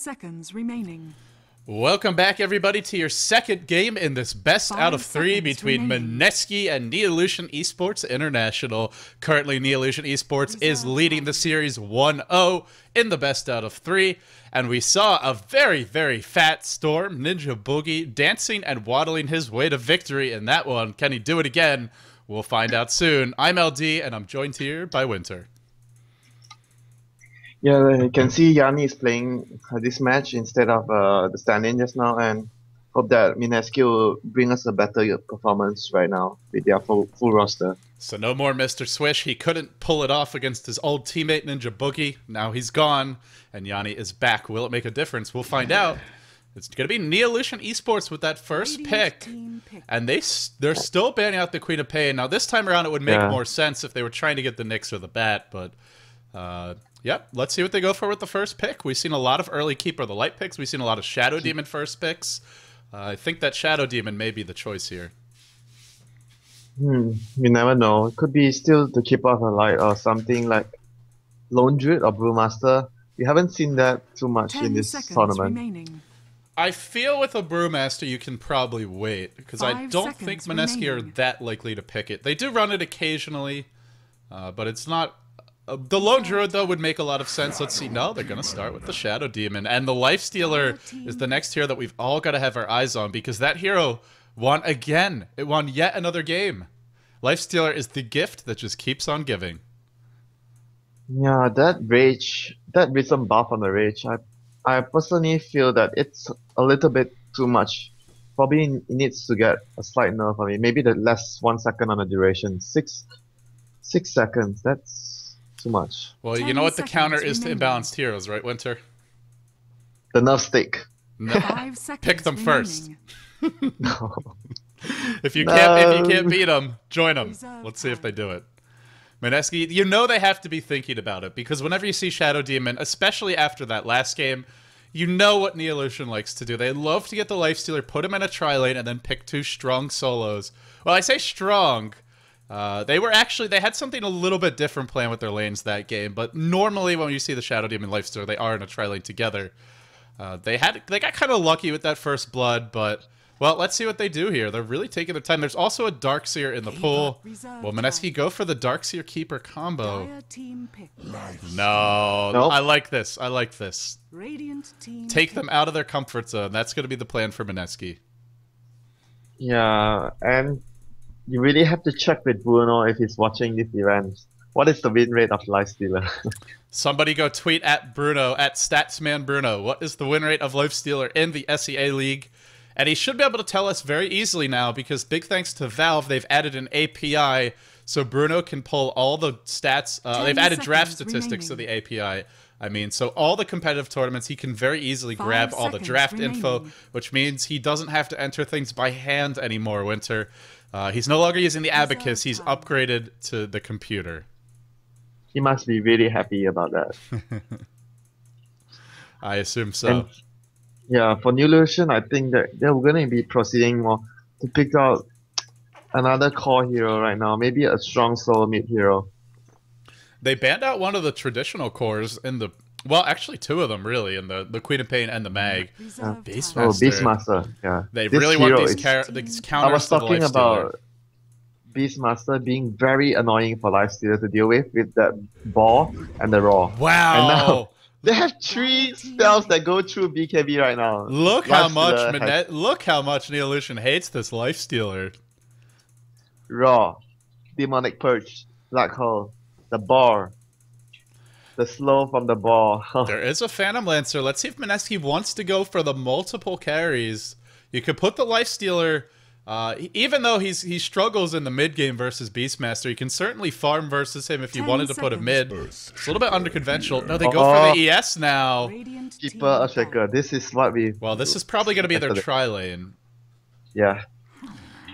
seconds remaining. Welcome back, everybody, to your second game in this best out of 3 between Mineski and Neolution.Int International. Currently, Neolution.Int is leading the series 1-0 in the best out of 3. And we saw a very, very fat Storm Ninja Boogie dancing and waddling his way to victory in that one. Can he do it again? We'll find out soon. I'm LD, and I'm joined here by Winter. Yeah, you can see Yanni is playing this match instead of the stand-in just now, and hope that Mineski will bring us a better performance right now with their full roster. So no more Mr. Swish. He couldn't pull it off against his old teammate Ninja Boogie. Now he's gone, and Yanni is back. Will it make a difference? We'll find out. It's going to be Neolution.Int with that first pick, and they're still banning out the Queen of Pain. Now this time around it would make more sense if they were trying to get the Nyx or the Bat, but... Yep, let's see what they go for with the first pick. We've seen a lot of early Keeper of the Light picks. We've seen a lot of Shadow Demon first picks. I think that Shadow Demon may be the choice here. You never know. It could be still the Keeper of the Light or something like Lone Druid or Brewmaster. We haven't seen that too much in this tournament. Remaining. I feel with a Brewmaster you can probably wait, because I don't think Mineski are that likely to pick it. They do run it occasionally, but it's not... The Lone Druid, though, would make a lot of sense. Let's see. No, they're going to start with the Shadow Demon. And the Lifestealer is the next hero that we've all got to have our eyes on, because that hero won again. It won yet another game. Lifestealer is the gift that just keeps on giving. Yeah, that recent buff on the Rage, I personally feel that it's a little bit too much. Probably it needs to get a slight nerf. I mean, maybe the less 1 second on the duration. 6 seconds, that's... too much. Well, you know what the counter is to imbalanced heroes, right, Winter? The nerf stick. No. Pick them first. No. If you can't beat them, join them. Let's see if they do it. Mineski, you know they have to be thinking about it, because whenever you see Shadow Demon, especially after that last game, you know what Neolution likes to do. They love to get the Lifestealer, put him in a tri-lane, and then pick 2 strong solos. Well, I say strong. They had something a little bit different planned with their lanes that game, but normally when you see the Shadow Demon Lifestealer, they are in a tri-lane together. They got kind of lucky with that first blood, but, well, let's see what they do here. They're really taking their time. There's also a Darkseer in the pool. Will Mineski go for the Darkseer Keeper combo? No. Nope. I like this. I like this. Take them out of their comfort zone. That's going to be the plan for Mineski. Yeah, and... you really have to check with Bruno if he's watching this event. What is the win rate of Lifestealer? Somebody go tweet at Bruno, at Statsman Bruno. What is the win rate of Lifestealer in the SEA League? And he should be able to tell us very easily now, because big thanks to Valve, they've added an API so Bruno can pull all the stats. They've added draft statistics to the API. I mean, so all the competitive tournaments, he can very easily grab all the draft info, which means he doesn't have to enter things by hand anymore, Winter. He's no longer using the abacus. He's upgraded to the computer. He must be really happy about that. I assume so. And, yeah, for Neolution, I think that they're going to be proceeding more to pick out another core hero right now. Maybe a strong solo mid hero. They banned out one of the traditional cores in the... Well, actually 2 of them, really, in the Queen of Pain and the Mag. Beastmaster. Oh, Beastmaster, yeah. They really want these counters. I was talking about Beastmaster being very annoying for Lifestealer to deal with that ball and the raw. Wow. And now they have 3 spells that go through BKB right now. Look how much Neolution hates this Lifestealer. Raw, Demonic Purge, Black Hole, the bar. The slow from the ball. There is a Phantom Lancer. Let's see if Mineski wants to go for the multiple carries. You could put the Lifestealer, even though he struggles in the mid game versus Beastmaster, you can certainly farm versus him if you wanted to put a mid. It's a little bit unconventional. No, they go for the ES now. Keeper Shaker. This is what we... Well, this is probably going to be their tri-lane. Yeah.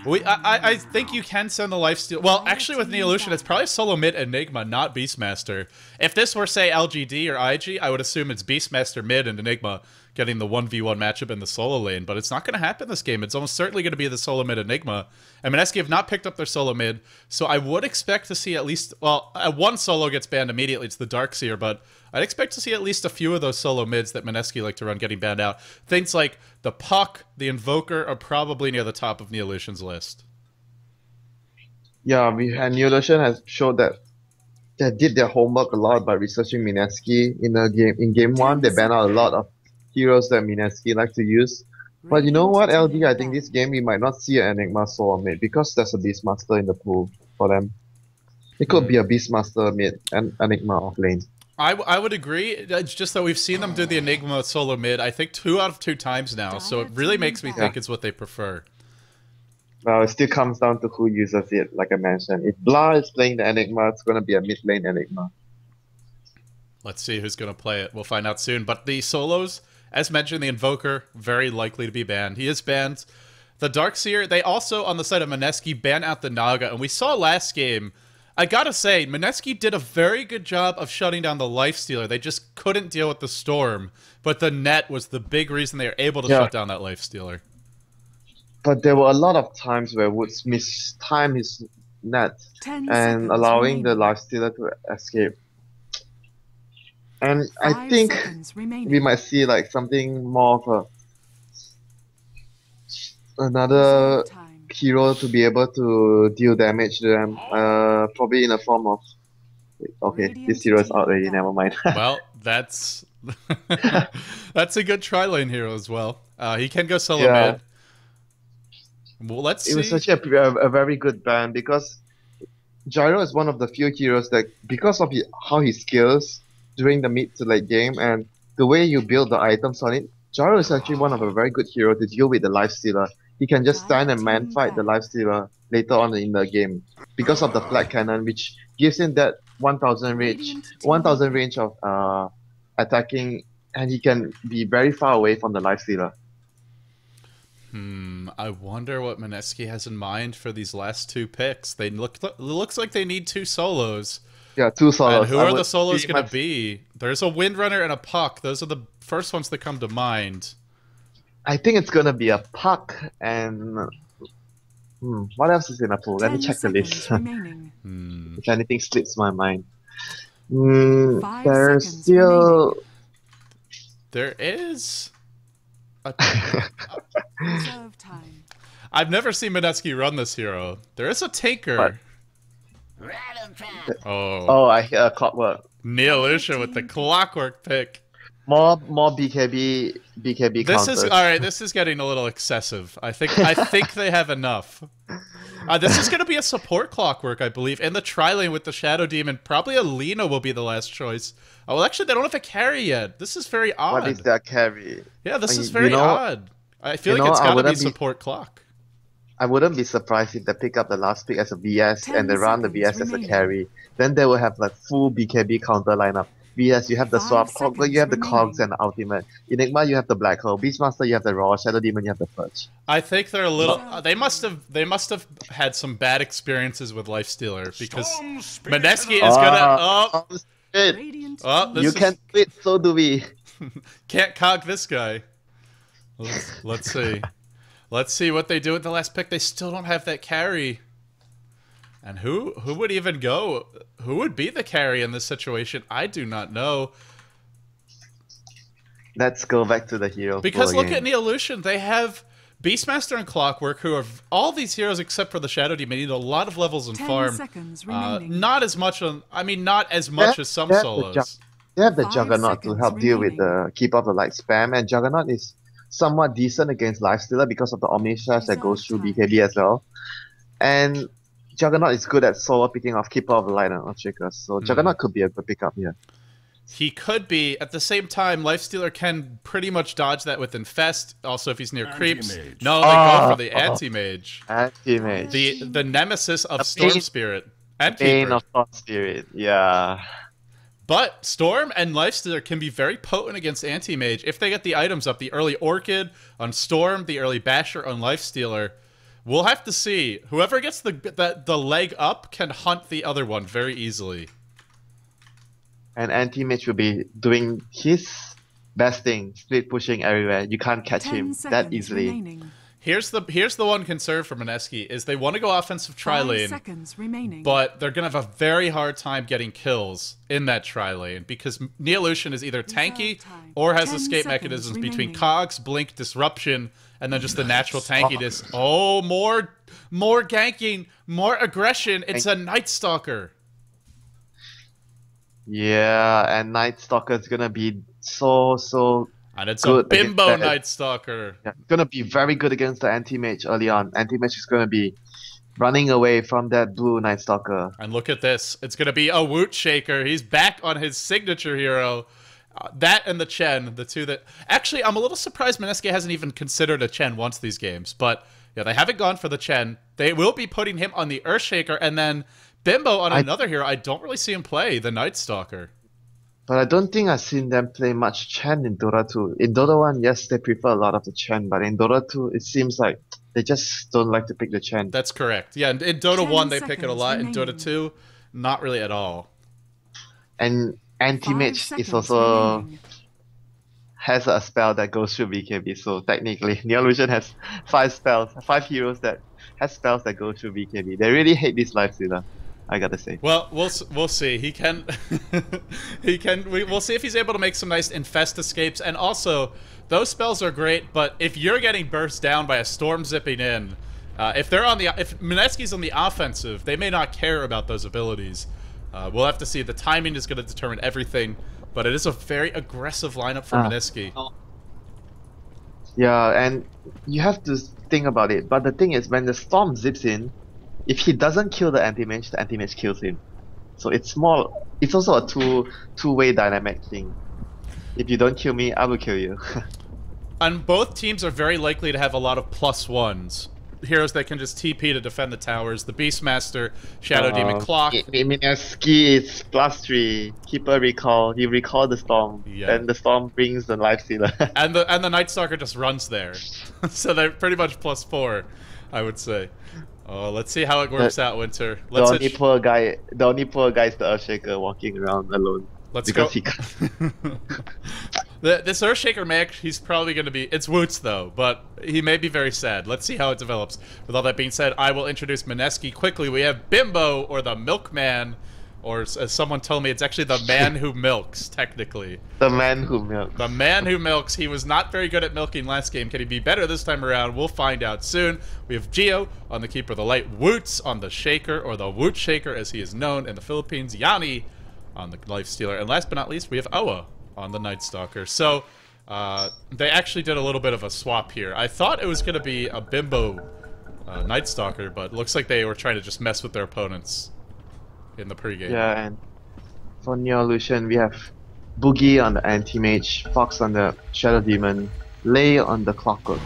I think you can send the Lifestealer. Well, actually with Neolution, it's probably solo mid Enigma, not Beastmaster. If this were, say, LGD or IG, I would assume it's Beastmaster mid and Enigma getting the 1v1 matchup in the solo lane, but it's not going to happen this game. It's almost certainly going to be the solo mid Enigma. And Mineski have not picked up their solo mid, so I would expect to see at least, well, one solo gets banned immediately. It's the Darkseer, but I'd expect to see at least a few of those solo mids that Mineski like to run getting banned out. Things like the Puck, the Invoker are probably near the top of Neolution's list. Yeah, Neolution has showed that they did their homework a lot by researching Mineski in the game. In game one, they banned out a lot of heroes that Mineski like to use. But you know what, LD? I think this game we might not see an Enigma solo mid because there's a Beastmaster in the pool for them. It could be a Beastmaster mid and Enigma off lane. I would agree. It's just that we've seen them do the Enigma solo mid, I think 2 out of 2 times now, so it really makes me think it's what they prefer. Well, it still comes down to who uses it, like I mentioned. If Blah is playing the Enigma, it's going to be a mid lane Enigma. Let's see who's going to play it. We'll find out soon. But the solos, as mentioned, the Invoker, very likely to be banned. He is banned. The Darkseer, they also, on the side of Mineski, ban out the Naga. And we saw last game, I gotta say, Mineski did a very good job of shutting down the Lifestealer. They just couldn't deal with the Storm. But the net was the big reason they were able to shut down that Lifestealer. But there were a lot of times where Woods mistime his net and allowing the Lifestealer to escape. And I think we might see like something more of another hero to be able to deal damage to them. Probably in the form of. Okay, this hero is out already. Never mind. Well, that's that's a good tri-lane hero as well. He can go solo mid. Well, let's see. It was such a very good ban because Gyro is one of the few heroes that, because of how he scales during the mid to late game and the way you build the items on it, Gyro is actually one of a very good hero to deal with the Lifestealer. He can just stand and man fight the Lifestealer later on in the game because of the flat cannon, which gives him that 1000 range of attacking, and he can be very far away from the Lifestealer. I wonder what Mineski has in mind for these last 2 picks. They looks like they need 2 solos. Yeah, 2 solos. And who are the solos going to be? There's a Windrunner and a Puck. Those are the first ones that come to mind. I think it's going to be a Puck and... what else is in a pool? Let me check the list. If anything slips my mind. There's still... There is... I've never seen Mineski run this hero. There is a Tinker. I hear Clockwork. Neolution with the Clockwork pick. More BKB counters. This is getting a little excessive. I think they have enough. This is going to be a support Clockwork, I believe, and the tri-lane with the Shadow Demon. Probably Alina will be the last choice. Oh, well, actually, they don't have a carry yet. This is very odd. What is that carry? Yeah, this is very odd. I feel like it's got to be support Clock. I wouldn't be surprised if they pick up the last pick as a VS and they run the VS as a carry. Then they will have like full BKB counter lineup. VS, you have the swap, you have the cogs and the ultimate. Enigma, you have the black hole. Beastmaster, you have the raw. Shadow Demon, you have the purge. I think they're a little. They must have had some bad experiences with Lifestealer because Mineski is gonna. You can quit, so do we. Can't cog this guy. Let's see. Let's see what they do with the last pick. They still don't have that carry. And who would even go? Who would be the carry in this situation? I do not know. Let's go back to the heroes. Because look at Neolution. They have Beastmaster and Clockwork, who are all these heroes except for the Shadow Demon need a lot of levels in farm. Not as much on. I mean, not as much as some solos. They have the Juggernaut to help deal with the keep up the light spam, and Juggernaut is somewhat decent against Lifestealer because of the Omni Slash that goes through BKB as well. And Juggernaut is good at solo picking off Keeper of the Light and Earthshakers, so Juggernaut could be a good pickup here. He could be. At the same time, Lifestealer can pretty much dodge that with Infest. Also, if he's near creeps. No, they go for the Anti-Mage. Anti-Mage. The nemesis of Storm Spirit. And Bane of Storm Spirit, yeah. But Storm and Lifestealer can be very potent against Anti-Mage if they get the items up. The early Orchid on Storm, the early Basher on Lifestealer. We'll have to see. Whoever gets the leg up can hunt the other one very easily. And Anti-Mage will be doing his Best thing, split pushing everywhere. You can't catch 10 him that seconds easily. remaining. Here's the one concern for Mineski is they want to go offensive 5 tri-lane, seconds remaining. but they're gonna have a very hard time getting kills in that tri-lane because Neolution is either tanky time. or has 10 escape seconds mechanisms between remaining. cogs, blink, disruption, and then just the natural tankiness. Oh, more ganking, more aggression. It's a Night Stalker. Yeah, and Night Stalker is gonna be so And it's good a bimbo against that. Night Stalker. Yeah, it's gonna be very good against the anti-mage early on. Anti-mage is gonna be running away from that blue Night Stalker. And look at this. It's going to be a Woot Shaker. He's back on his signature hero. That and the Chen, the two that... Actually, I'm a little surprised Mineski hasn't even considered a Chen once these games. But, yeah, they haven't gone for the Chen. They will be putting him on the Earthshaker. And then Bimbo on another hero. I don't really see him play the Night Stalker. But I don't think I've seen them play much Chen in Dota 2. In Dota 1, yes, they prefer a lot of the Chen, but in Dota 2, it seems like they just don't like to pick the Chen. That's correct. Yeah, in Dota 10 1, they pick it a seconds lot. remaining. In Dota 2, not really at all. And 5 anti-mage is seconds also remaining. has a spell that goes through BKB, so technically Neolution has 5 heroes that has spells that go through BKB. They really hate this life stealer, I gotta say. Well, we'll see. He can, we'll see if he's able to make some nice infest escapes. And also, those spells are great. But if you're getting burst down by a storm zipping in, if Mineski's on the offensive, they may not care about those abilities. We'll have to see. The timing is going to determine everything. But it is a very aggressive lineup for Mineski. Yeah, and you have to think about it. But the thing is, when the storm zips in, if he doesn't kill the anti-mage kills him. So it's also a two-way dynamic thing. If you don't kill me, I will kill you. And both teams are very likely to have a lot of +1s. Heroes that can just TP to defend the towers. The Beastmaster, Shadow Demon Clock. Mineski is +3. Keeper recall. He recall the storm. Yeah. Then the storm brings the life stealer. And the Night Stalker just runs there. So they're pretty much +4, I would say. Oh, let's see how it works out, Winter. The only poor guy is the Earthshaker walking around alone. Let's because go. This Earthshaker he's probably going to be... It's Woots, though, but he may be very sad. Let's see how it develops. With all that being said, I will introduce Mineski quickly. We have Bimbo, or the Milkman, or as someone told me, it's actually the man who milks, technically. The man who milks. The man who milks. He was not very good at milking last game. Can he be better this time around? We'll find out soon. We have Geo on the Keeper of the Light, Woots on the Shaker, or the Woot Shaker, as he is known in the Philippines, Yanni on the Life Stealer, and last but not least, we have Oa on the Night Stalker. So, they actually did a little bit of a swap here. I thought it was going to be a Bimbo Night Stalker, but looks like they were trying to just mess with their opponents in the pregame. Yeah, and for Neolution, we have Boogie on the Anti-Mage, Fox on the Shadow Demon, Lei on the Clockwork.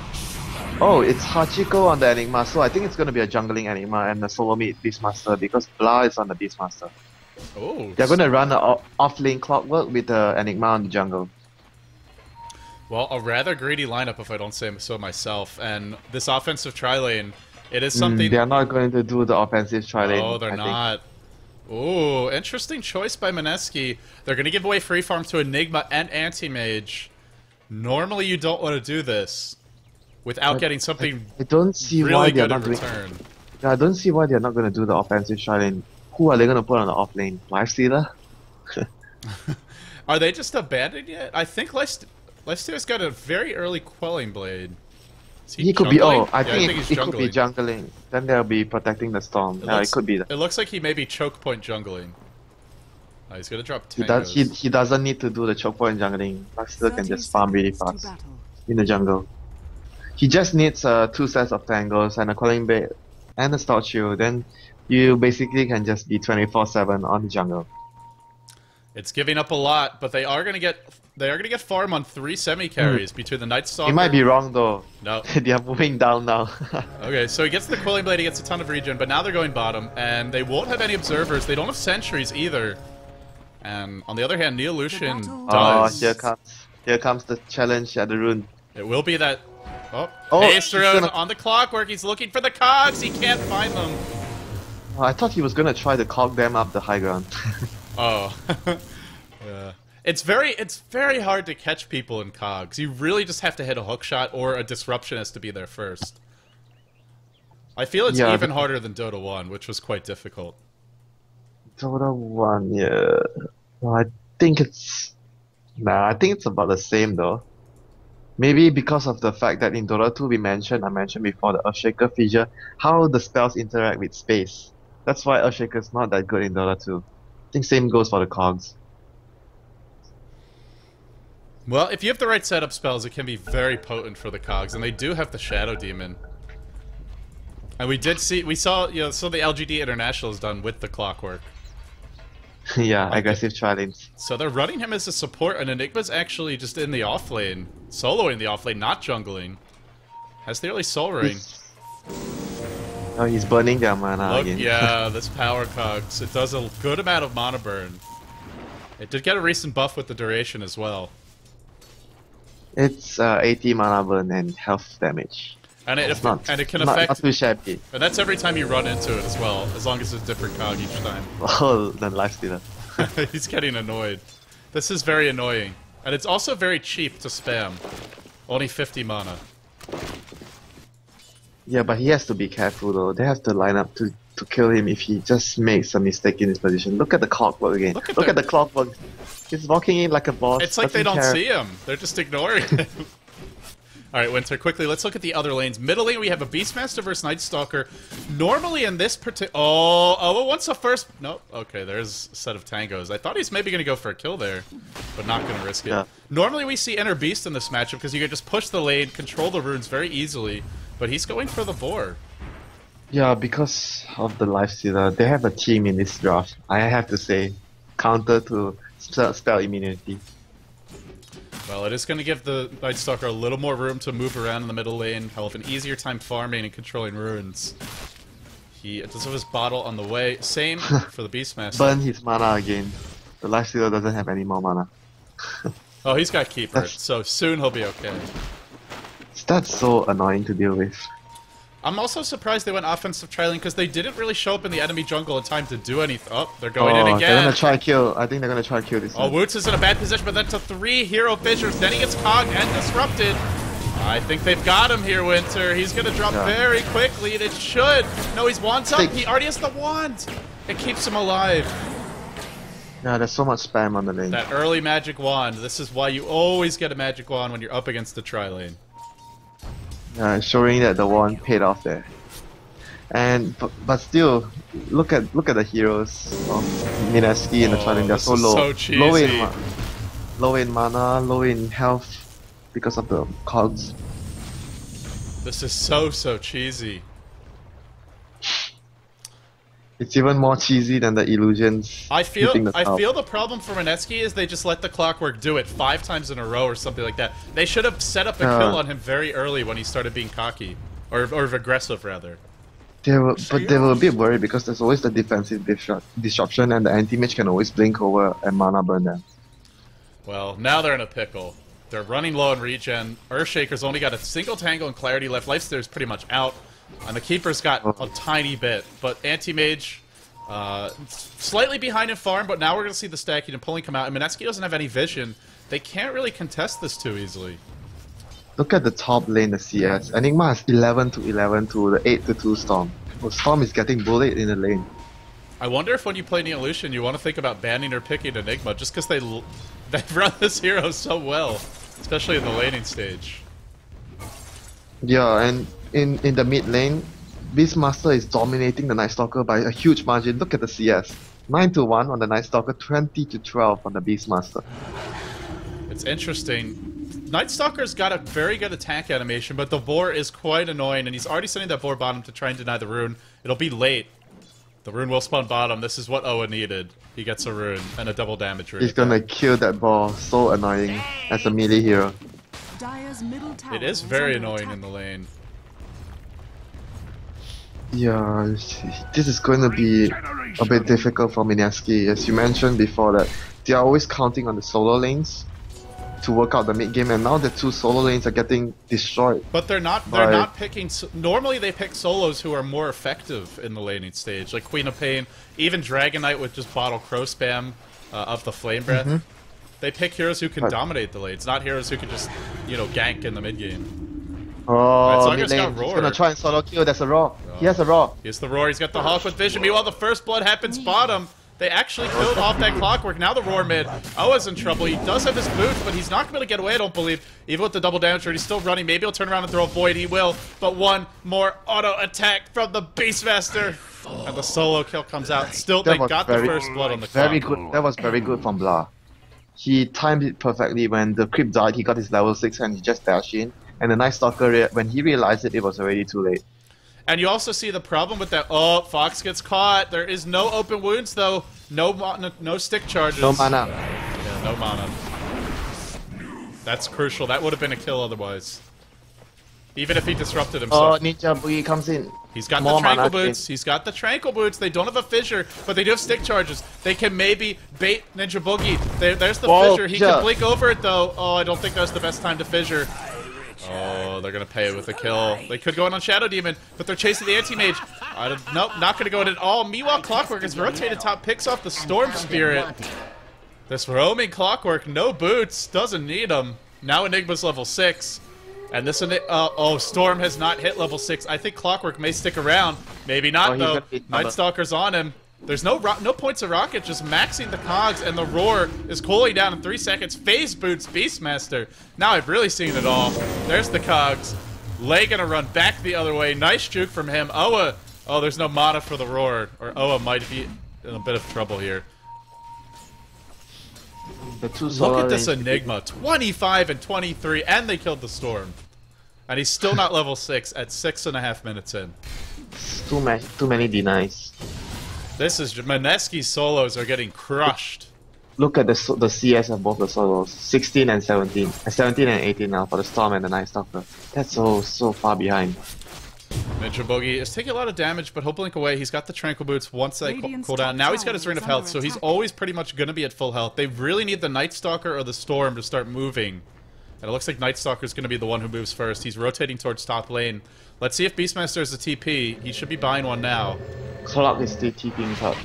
Oh, it's Hachiko on the Enigma, so I think it's going to be a jungling Enigma and a solo mid Beastmaster because Blah is on the Beastmaster. Oh, They're going to run an off-lane Clockwork with the Enigma on the jungle. well, a rather greedy lineup if I don't say so myself. And this offensive tri-lane, it is something... They are not going to do the offensive tri-lane. Oh, they're I not. Ooh, interesting choice by Mineski. They're going to give away free farm to Enigma and Anti-Mage. Normally you don't want to do this without getting something I don't see really why they're good not in doing. return. Yeah, I don't see why they're not going to do the offensive tri-lane. Who are they going to put on the off lane? Life Stealer? Are they just abandoned yet? I think Lifesteal's got a very early Quelling Blade. Is He could be. jungling? Oh, I Yeah, think he's it could be jungling. Then they'll be protecting the storm. Yeah, it could be that. It looks like he may be choke point jungling. He's gonna drop He tangos. he doesn't need to do the choke point jungling. Life Stealer can 30 just farm really seconds to fast battle. in the jungle. He just needs 2 sets of tangles and a Quelling Blade and a Stout Shield. Then you basically can just be 24/7 on the jungle. It's giving up a lot, but they are gonna get farm on 3 semi carries between the Night Stalker. He might be wrong though. No. They are moving down now. Okay, so he gets the Quelling Blade, he gets a ton of regen, but now they're going bottom, and they won't have any observers. They don't have sentries either. And on the other hand, Neolution The does. Oh, here comes the challenge at the rune. It will be that. Oh, he's Rune gonna- on the Clockwork. He's looking for the cogs. He can't find them. Oh, I thought he was gonna try to cog them up the high ground. Oh. Yeah. It's very hard to catch people in cogs. You really just have to hit a hook shot, or a disruption has to be there first. I feel it's even harder than Dota 1, which was quite difficult. Dota 1, yeah. Well, I think it's... Nah, I think it's about the same though. Maybe because of the fact that in Dota 2 I mentioned before, the Earthshaker feature, how the spells interact with space. That's why Earthshaker is not that good in Dota 2. I think same goes for the cogs. Well, if you have the right setup spells, it can be very potent for the cogs, and they do have the Shadow Demon. And we saw the LGD International is done with the Clockwork. Yeah, aggressive tri-lanes. So they're running him as a support, and Enigma's actually just in the off lane, soloing the off lane, not jungling. Has the early Soul Ring. Oh, he's burning their mana again. Yeah, this power cogs. It does a good amount of mana burn. It did get a recent buff with the duration as well. It's 80 mana burn and health damage. And it can affect. Not too shabby. And that's every time you run into it as well, as long as it's a different cog each time. Oh, then Lifestealer. He's getting annoyed. This is very annoying. And it's also very cheap to spam. Only 50 mana. Yeah, but he has to be careful though. They have to line up to kill him if he just makes a mistake in his position. Look at the clockwork again. Look at the clockwork. He's walking in like a boss. It's like they don't see him. They're just ignoring him. Alright, Winter, quickly, let's look at the other lanes. Middle lane, we have a Beastmaster versus Night Stalker. Normally in this particular... Oh, once the first... Nope. Okay, there's a set of tangos. I thought he's maybe going to go for a kill there, but not going to risk it. Yeah. Normally we see Inner Beast in this matchup because you can just push the lane, control the runes very easily, but he's going for the boar. Yeah, because of the Lifestealer, they have a team in this draft. I have to say, counter to spell immunity. Well, it is going to give the Night Stalker a little more room to move around in the middle lane. He'll have an easier time farming and controlling runes. He does have his bottle on the way. Same for the Beastmaster. Burn his mana again. The Lifestealer doesn't have any more mana. Oh, he's got Keeper, so soon he'll be okay. That's so annoying to deal with. I'm also surprised they went offensive tri-lane because they didn't really show up in the enemy jungle in time to do anything. Oh, they're going in again. They're gonna try kill. I think they're gonna try kill this one. Oh, Woots is in a bad position, but that's a 3 hero fissures. Then he gets cogged and disrupted. I think they've got him here, Winter. He's gonna drop very quickly, and it should. No, he's wand's up. He already has the wand. It keeps him alive. Yeah, there's so much spam on the lane. That early magic wand. This is why you always get a magic wand when you're up against the tri-lane. Showing that the wand paid off there. And but still, look at the heroes of Mineski and the tri-lane. They're so low. So cheesy. Low in mana, low in health because of the cogs. This is so cheesy. It's even more cheesy than the illusions. I feel the problem for Mineski is they just let the Clockwork do it 5 times in a row or something like that. They should have set up a kill on him very early when he started being cocky. Or aggressive, rather. They were a bit worried because there's always the defensive disruption and the anti-mage can always blink over and mana burn them. Well, now they're in a pickle. They're running low on regen. Earthshaker's only got a single tangle and clarity left. Lifestealer's pretty much out. And the Keeper's got a tiny bit, but Anti-Mage, slightly behind in farm, but now we're going to see the stacking and pulling come out, and Mineski doesn't have any vision. They can't really contest this too easily. Look at the top lane, the CS. Enigma has 11 to 11 to the 8 to 2 Storm. Well, Storm is getting bullied in the lane. I wonder if when you play Neolution, you want to think about banning or picking Enigma, just because they run this hero so well, especially in the laning stage. Yeah, and in the mid lane, Beastmaster is dominating the Night Stalker by a huge margin. Look at the CS. 9 to 1 on the Night Stalker, 20 to 12 on the Beastmaster. It's interesting. Night Stalker's got a very good attack animation, but the boar is quite annoying, and he's already sending that boar bottom to try and deny the rune. It'll be late. The rune will spawn bottom. This is what Oa needed. He gets a rune and a double damage rune. He's gonna kill that boar. So annoying as a melee hero. It is very annoying in the lane. Yeah, this is going to be a bit difficult for Mineski. As you mentioned before, that they are always counting on the solo lanes to work out the mid game, and now the 2 solo lanes are getting destroyed. But they're not. They're not picking. Normally, they pick solos who are more effective in the laning stage, like Queen of Pain, even Dragon Knight with just bottle crow spam of the Flame Breath. They pick heroes who can dominate the lane. It's not heroes who can just, you know, gank in the mid game. Oh, mid lane. He's gonna try and solo kill. There's a Roar. He has a Roar. Here's the Roar. He's got the Hawk with vision. Meanwhile, the first blood happens bottom. They actually killed off that Clockwork. Now the Roar mid. Oa's in trouble. He does have his boots, but he's not going to be able to get away, I don't believe. Even with the double damage, he's still running. Maybe he'll turn around and throw a Void. He will. But one more auto attack from the Beastmaster. And the solo kill comes out. Still, they got the first blood on the clock. Very good. That was very good from Blah. He timed it perfectly. When the creep died, he got his level 6 and he just dashed in. And the Night Stalker, when he realized it, it was already too late. And you also see the problem with that. Oh, Fox gets caught. There is no open wounds, though. No stick charges. No mana. Yeah, no mana. That's crucial. That would have been a kill otherwise. Even if he disrupted himself. Oh, Ninja Boogie comes in. He's got the Tranquil Boots. He's got the Tranquil Boots. They don't have a fissure, but they do have stick charges. They can maybe bait Ninja Boogie. There's the fissure. He can blink over it, though. Oh, I don't think that's the best time to fissure. Oh, they're going to pay with a kill. They could go in on Shadow Demon, but they're chasing the Anti-Mage. Nope, not going to go in at all. Meanwhile, Clockwork is rotated top, picks off the Storm Spirit. This roaming Clockwork, no boots, doesn't need them. Now Enigma's level 6. And this Storm has not hit level 6. I think Clockwork may stick around. Maybe not, though. Night Stalker's on him. There's no points of rocket, just maxing the cogs, and the Roar is cooling down in 3 seconds. Phase boots Beastmaster. Now I've really seen it all. There's the cogs. Lei gonna run back the other way. Nice juke from him. Oa. Oh, there's no mana for the Roar. Or Oa might be in a bit of trouble here. Look at this Enigma. 25 and 23, and they killed the Storm. And he's still not level 6 at 6.5 minutes in. Too many denies. This is Mineski's solos are getting crushed. Look at the CS of both the solos. 16 and 17. 17 and 18 now for the Storm and the Night Stalker. That's so far behind. Ninja Boogie is taking a lot of damage, but he'll blink away. He's got the Tranquil Boots once they cool down. Now he's got his Ring of Health, so he's always pretty much going to be at full health. They really need the Night Stalker or the Storm to start moving. And it looks like Night Stalker is going to be the one who moves first. He's rotating towards top lane. Let's see if Beastmaster is a TP. He should be buying one now. Clock is still TPing top.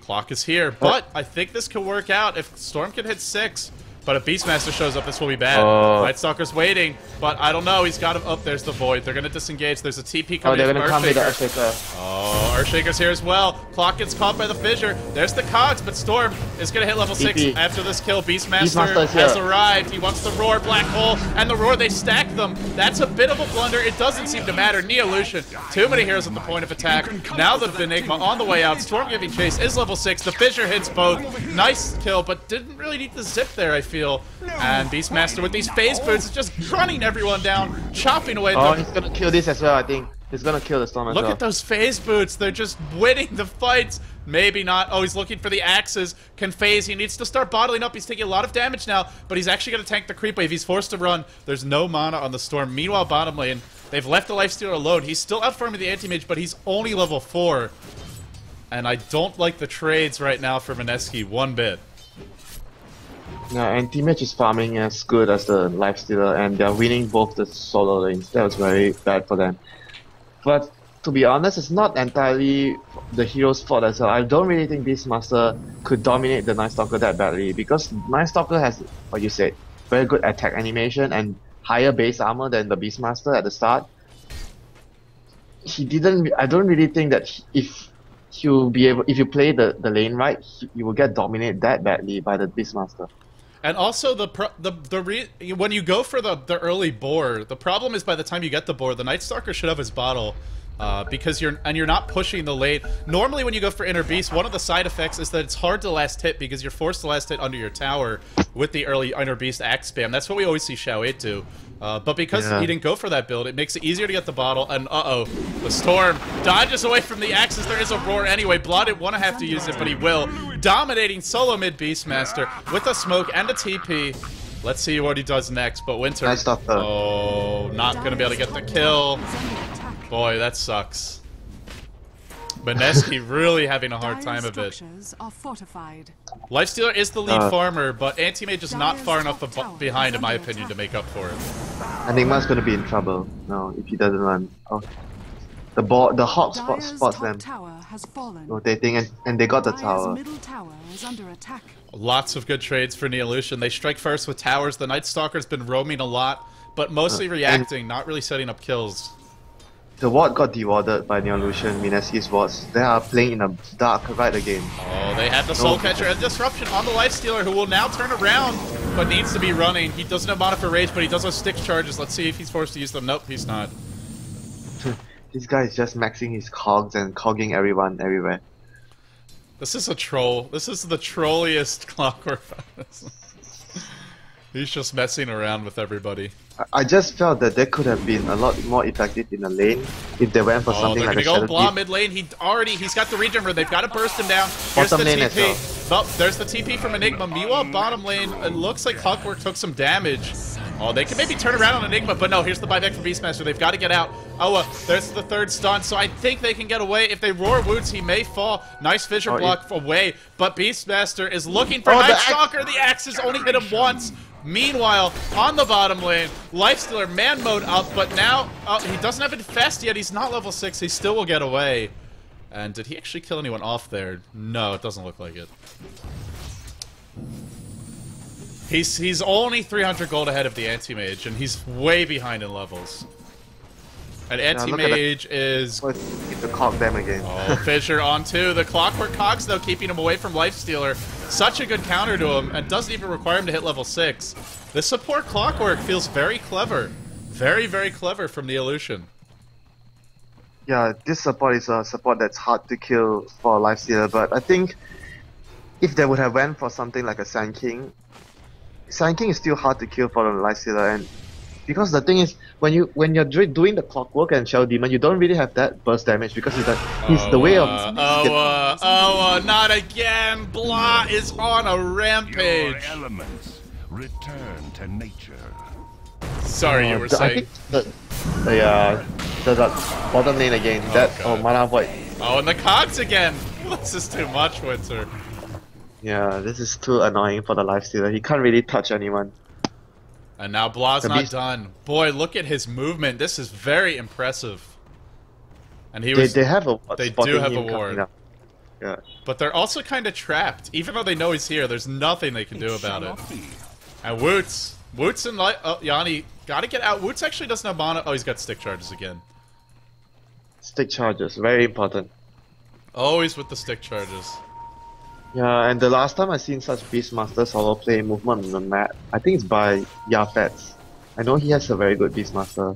Clock is here, but I think this could work out if Storm can hit 6. But if Beastmaster shows up, this will be bad. Night Stalker's waiting, but I don't know. He's got him. Oh, there's the Void. They're going to disengage. There's a TP coming in from Earthshaker. Oh, Earthshaker's here as well. Clock gets caught by the fissure. There's the cogs, but Storm is going to hit level 6 after this kill. Beastmaster has arrived. He wants the Roar, Black Hole, and the Roar. They stack them. That's a bit of a blunder. It doesn't seem to matter. Neolution. Too many heroes at the point of attack. Now the Enigma on the way out. Storm giving chase is level 6. The fissure hits both. Nice kill, but didn't really need to zip there, I feel. And Beastmaster with these phase boots is just running everyone down, chopping away. Oh, he's gonna kill this as well, I think. He's gonna kill the Storm as well. Look at those phase boots. They're just winning the fights. Maybe not. Oh, he's looking for the axes. Can phase. He needs to start bottling up. He's taking a lot of damage now, but he's actually going to tank the creep wave. He's forced to run. There's no mana on the Storm. Meanwhile, bottom lane, they've left the Lifestealer alone. He's still outfarming the Anti-Mage, but he's only level 4. And I don't like the trades right now for Mineski one bit. Yeah, Anti-Mage is farming as good as the Lifestealer, and they're winning both the solo lanes. That was very bad for them. But to be honest, it's not entirely the hero's fault as well. I don't really think Beastmaster could dominate the Night Stalker that badly, because Night Stalker has, what you said, very good attack animation and higher base armor than the Beastmaster at the start. I don't really think that if you play the lane right, you will get dominated that badly by the Beastmaster. And also, when you go for the early boar, the problem is by the time you get the boar, the Night Stalker should have his bottle, because you're not pushing the lane. Normally, when you go for Inner Beast, one of the side effects is that it's hard to last hit because you're forced to last hit under your tower with the early Inner Beast axe spam. That's what we always see Xiao do. But because he didn't go for that build, it makes it easier to get the bottle. And the Storm dodges away from the axes. There is a Roar anyway. Blood didn't want to have to use it, but he will. Dominating solo mid Beastmaster with a smoke and a TP. Let's see what he does next. But Winter, oh, not going to be able to get the kill. Boy, that sucks. Mineski really having a hard time of it. Lifestealer is the lead farmer, but Anti-Mage is not far enough behind, in my opinion, to make up for it. Enigma's gonna be in trouble now if he doesn't run. Oh, The Hawk spots them rotating, and they got the tower. Middle tower is under attack. Lots of good trades for Neolution. They strike first with towers. The Night Stalker's been roaming a lot, but mostly reacting, not really setting up kills. The ward got dewarded by Neolution, Mineski's wards. They are playing in a dark right again. Oh, they had the Soul Catcher and Disruption on the Lifestealer, who will now turn around, but needs to be running. He doesn't have mana for Rage, but he does have Stick Charges. Let's see if he's forced to use them. Nope, he's not. This guy is just maxing his cogs and cogging everyone everywhere. This is a troll. This is the trolliest Clockwork. He's just messing around with everybody. I just felt that they could have been a lot more effective in the lane if they went for something like a Shadow They're gonna go Blah mid lane. He's got the regen rune. They've got to burst him down. Here's Bottom the lane TP. as well. Oh, there's the TP from Enigma. Meanwhile, bottom lane, it looks like Clockwork took some damage. Oh, they can maybe turn around on Enigma, but no, here's the buyback from Beastmaster. They've got to get out. Oh, there's the third stun, so I think they can get away. If they roar Woots, he may fall. Nice fissure block away, but Beastmaster is looking for Night Stalker. The axe has only hit him once. Meanwhile, on the bottom lane, Lifestealer man mode up, but now he doesn't have Infest yet. He's not level 6. He still will get away. And did he actually kill anyone off there? No, it doesn't look like it. He's only 300 gold ahead of the Anti-Mage, and he's way behind in levels. And Anti-Mage is... Get the cog them again. Oh, Fissure on two. The Clockwork Cogs, though, keeping him away from Lifestealer. Such a good counter to him, and doesn't even require him to hit level 6. This support Clockwork feels very clever. Very, very clever from Neolution. Yeah, this support is a support that's hard to kill for a Lifestealer, but I think if they would have went for something like a Sand King is still hard to kill for a Lifestealer, and because the thing is, when you're doing the Clockwork and Shadow Demon, you don't really have that burst damage because he's the way of... not again! Blah is on a rampage! Your elements return to nature. Sorry, you were saying... I think the bottom lane again, Mana Void. Oh, and the Cogs again! This is too much, Winter. Yeah, this is too annoying for the Lifestealer. He can't really touch anyone. And now Blah's not done. Boy, look at his movement. This is very impressive. And he was... They have a... They do have a ward. Yeah. But they're also kind of trapped. Even though they know he's here, there's nothing they can do about it. And Woots and Yanni gotta get out. Woots actually doesn't have mana. Oh, he's got stick charges again. Stick charges, very important. Always with the stick charges. Yeah, and the last time I seen such Beastmaster solo play movement on the map, I think it's by Yafets. I know he has a very good Beastmaster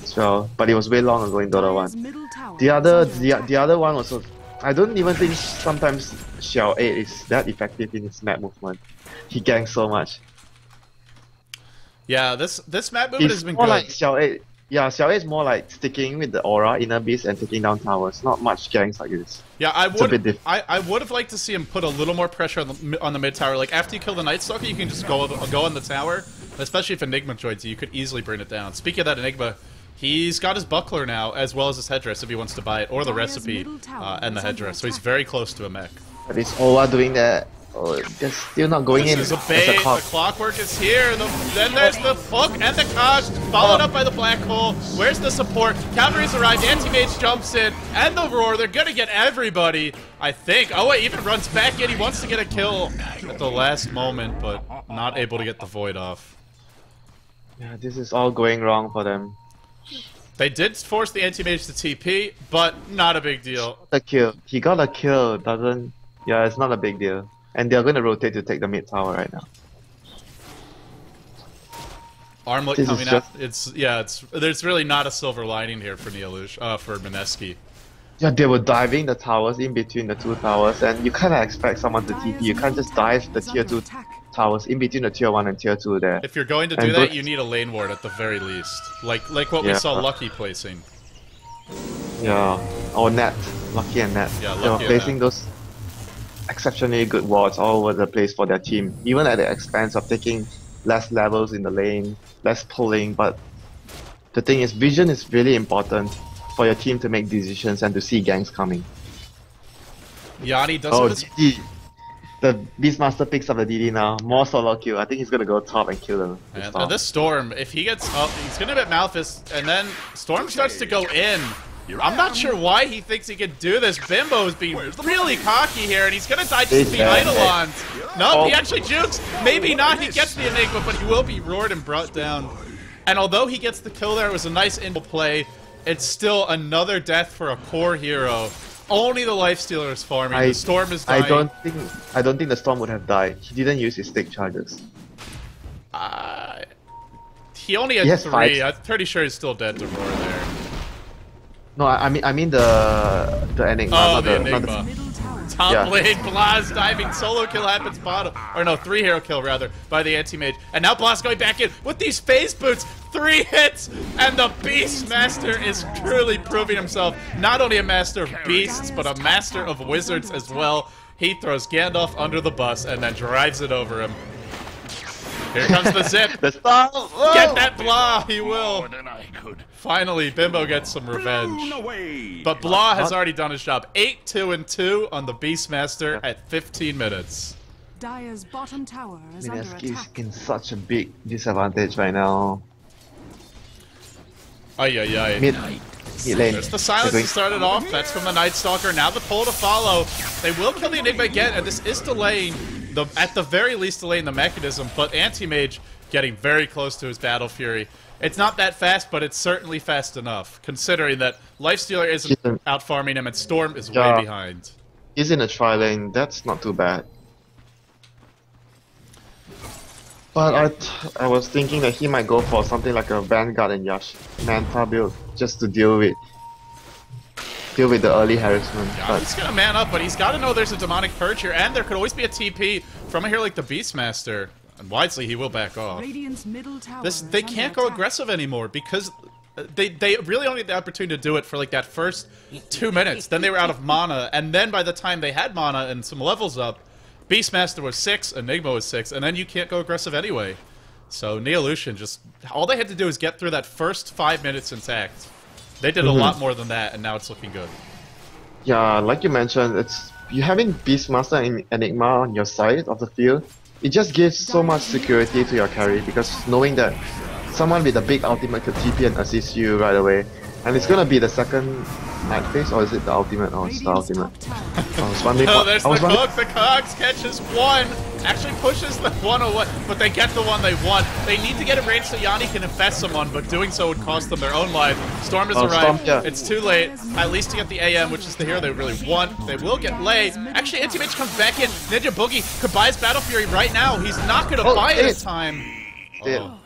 as well, but it was way long ago in Dota 1. The other one also, I don't even think sometimes Xiao 8 is that effective in his map movement. He ganks so much. Yeah, this map movement has been good. Like Xiao 8. Yeah, Xiao 8 is more like sticking with the aura, inner beast, and taking down towers. Not much ganks like this. Yeah, I would have liked to see him put a little more pressure on the mid tower. Like after you kill the Night Stalker, you can just go on the tower. Especially if Enigma joins you, you could easily bring it down. Speaking of that Enigma, he's got his buckler now, as well as his headdress if he wants to buy it, or the recipe and the headdress. So he's very close to a mech. But is Owa doing that? Oh, they're still not going in. This is a bait. The Clockwork is here. Then there's the hook and the Cog, followed up by the Black Hole. Where's the support? Cavalry's arrived. Anti-Mage jumps in. And the Roar. They're going to get everybody, I think. Owa even runs back in. He wants to get a kill at the last moment, but not able to get the Void off. Yeah, this is all going wrong for them. They did force the Anti-Mage to TP, but not a big deal. The kill. He got a kill. Yeah, it's not a big deal. And they're going to rotate to take the mid tower right now. Armlet coming out. There's really not a silver lining here for Neolution, for Mineski. Yeah, they were diving the towers in between the two towers, and you kind of expect someone to TP. You can't just dive the tier 2 towers in between the tier 1 and tier 2 there. If you're going to do that, you need a lane ward at the very least. Like what we saw Lucky placing. Yeah, or Net. Lucky and Net. Yeah, they were placing those exceptionally good wards all over the place for their team, even at the expense of taking less levels in the lane, less pulling. But the thing is, vision is really important for your team to make decisions and to see ganks coming. Yanni doesn't... DD. The Beastmaster picks up the DD now. More solo kill. I think he's gonna go top and kill them. And this Storm, if he gets up, he's gonna get Malphus, and then Storm starts to go in. I'm not sure why he thinks he can do this. Bimbo is being really cocky here, and he's gonna die to the Eidolons. No, he actually jukes. Maybe not. He gets the Enigma, but he will be roared and brought down. And although he gets the kill there, it was a nice in play. It's still another death for a core hero. Only the Lifestealer is farming. The Storm is dying. I don't think the Storm would have died. He didn't use his stick charges. He only had 3. I'm pretty sure he's still dead to roar there. No, I mean the Enigma. Oh, the Enigma. Top lane, Blaz diving, solo kill happens bottom. Or no, 3 hero kill rather, by the anti-mage. And now Blaz going back in with these phase boots. 3 hits, and the Beastmaster is truly proving himself. Not only a master of beasts, but a master of wizards as well. He throws Gandalf under the bus and then drives it over him. Here comes the zip. Get that Blah, he will. Finally, Bimbo gets some revenge. But Blah has already done his job. 8-2-2 on the Beastmaster at 15 minutes. Dire's bottom tower is under Mineski is attack. in such a big disadvantage right now. Mid lane. There's the silence that started off. That's from the Night Stalker. Now the pull to follow. They will kill the Enigma again, and this is delaying, at the very least delaying the mechanism, but Anti-Mage getting very close to his Battle Fury. It's not that fast, but it's certainly fast enough, considering that Lifestealer isn't out farming him and Storm is way behind. He's in a tri-lane, that's not too bad. But I was thinking that he might go for something like a Vanguard and Yash Manta build just to deal with the early harassment. Yeah, he's gonna man up, but he's gotta know there's a demonic purge here, and there could always be a TP from a hero like the Beastmaster. And wisely, he will back off. Radiant's middle tower They can't go aggressive anymore because they really only had the opportunity to do it for like that first 2 minutes. Then they were out of mana, and then by the time they had mana and some levels up, Beastmaster was 6, Enigma was 6, and then you can't go aggressive anyway. So Neolution just all they had to do is get through that first 5 minutes intact. They did a lot more than that, and now it's looking good. Yeah, like you mentioned, you having Beastmaster and Enigma on your side of the field. It just gives so much security to your carry because knowing that someone with a big ultimate could TP and assist you right away. And it's gonna be the second night phase, or is it the ultimate? Oh, it's the ultimate. I was wondering. No, there's the Cogs. The Cogs catches 1. Actually pushes the 1 away, but they get the one they want. They need to get a range so Yanni can infest someone, but doing so would cost them their own life. Storm has arrived. It's too late. At least to get the AM, which is the hero they really want. They will get Lay. Actually, Anti-Mage comes back in. Ninja Boogie could buy his Battle Fury right now. He's not going to buy it this time. Oh.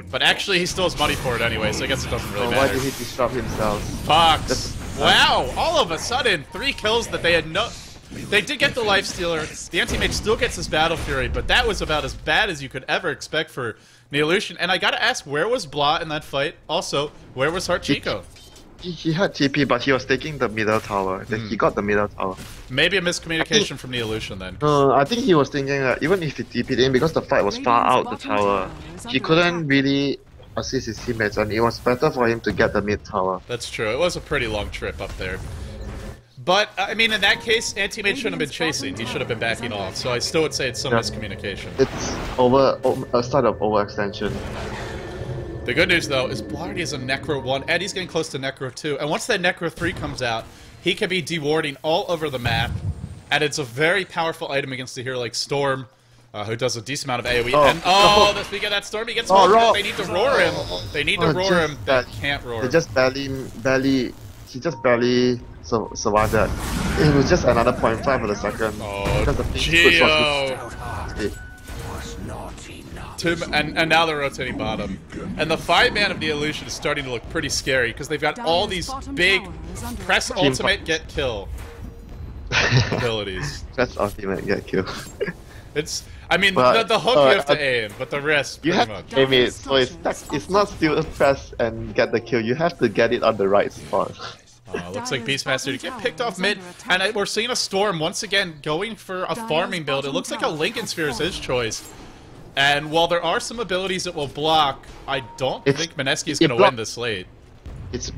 But actually, he still has money for it anyway, so I guess it doesn't really matter. Why did he disrupt himself? Fox. Wow, all of a sudden, 3 kills that they had no... They did get the Lifestealer. The Anti-Mage still gets his Battle Fury, but that was about as bad as you could ever expect for Neolution. And I gotta ask, where was Blah in that fight? Also, where was Harchico? He had TP, but he was taking the middle tower. He got the middle tower. Maybe a miscommunication from Neolution then. I think he was thinking that even if he TP'd in, because the fight was far out the tower, he couldn't really assist his teammates, and it was better for him to get the mid tower. That's true. It was a pretty long trip up there. But, I mean, in that case, Anti-Mage shouldn't have been chasing. He should have been backing off. So I still would say it's some miscommunication. It's a start of overextension. The good news, though, is Blardy is a Necro 1, and he's getting close to Necro 2. And once that Necro 3 comes out, he can be dewarding all over the map. And it's a very powerful item against a hero like Storm, who does a decent amount of AoE. We get that Storm, he gets they need to roar him. They need to roar him. They can't roar. He just barely survived that. It was just another 0.5 of a second. Oh, Geo! And now they're rotating bottom. And the 5-man of Neolution is starting to look pretty scary because they've got all these big press ultimate get kill abilities. Press ultimate get kill. I mean, the hook you have to aim, but the rest you have to aim it, so it's not still press and get the kill. You have to get it on the right spot. Looks like Beastmaster to get picked off mid, and we're seeing a Storm once again going for a farming build. It looks like a Lincoln Sphere is his choice. And while there are some abilities that will block, I don't think Mineski is going to win this late. It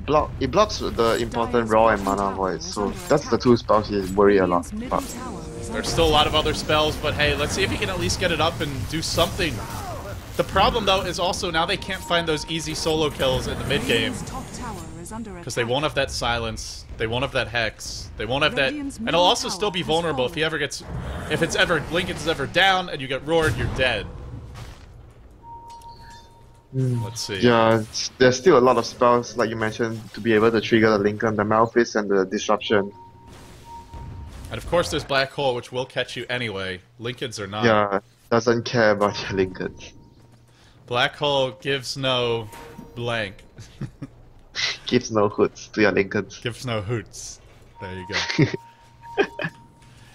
blocks the important Raw and Mana Void, so that's the 2 spells you worry a lot about. There's still a lot of other spells, but hey, let's see if he can at least get it up and do something. The problem, though, is also now they can't find those easy solo kills in the mid game. is under because they attack. won't have that silence, they won't have that hex, they won't have that, Radiant's and middle it'll also tower still be has vulnerable if fallen. he ever gets, if it's ever, Lincoln's ever down and you get roared, you're dead. Let's see. Yeah, there's still a lot of spells, like you mentioned, to be able to trigger the Lincoln, the Malphite, and the Disruption. And of course there's Black Hole, which will catch you anyway. Lincolns are not. Yeah, doesn't care about your Lincolns. Black Hole gives no blank. Gives no hoots to your Lincolns. Gives no hoots. There you go.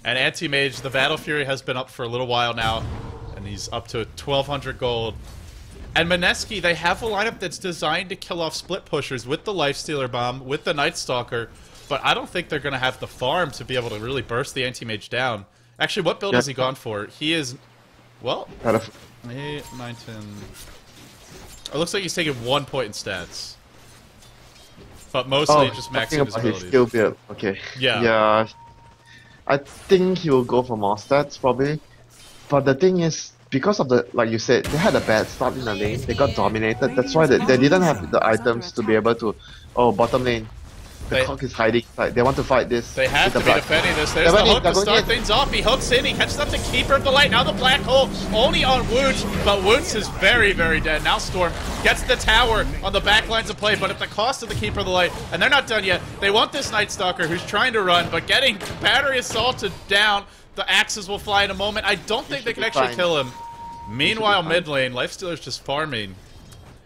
And Anti-Mage, the Battle Fury has been up for a little while now, and he's up to 1,200 gold. And Mineski, they have a lineup that's designed to kill off split pushers with the Lifestealer Bomb, with the Night Stalker, but I don't think they're going to have the farm to be able to really burst the Anti-Mage down. Actually, what build has he gone for? He is, well, 8, 9, 10... It looks like he's taking 1 point in stats. But mostly just maxing his abilities. Skill build. Okay. Yeah. Yeah. I think he will go for more stats, probably. But the thing is, because of the, like you said, they had a bad start in the lane, they got dominated, that's why they didn't have the items to be able to, oh, bottom lane, the cock is hiding, like, they want to fight this. They have to be defending this. There's the hook to start things off, he hooks in, he catches up to Keeper of the Light, now the Black Hole, only on Wooch, but Wooch is very, very dead. Now Storm gets the tower on the back lines of play, but at the cost of the Keeper of the Light, and they're not done yet. They want this Night Stalker who's trying to run, but getting battery assaulted down, the axes will fly in a moment. I don't think they can actually kill him. Meanwhile, mid lane, Lifestealer's just farming.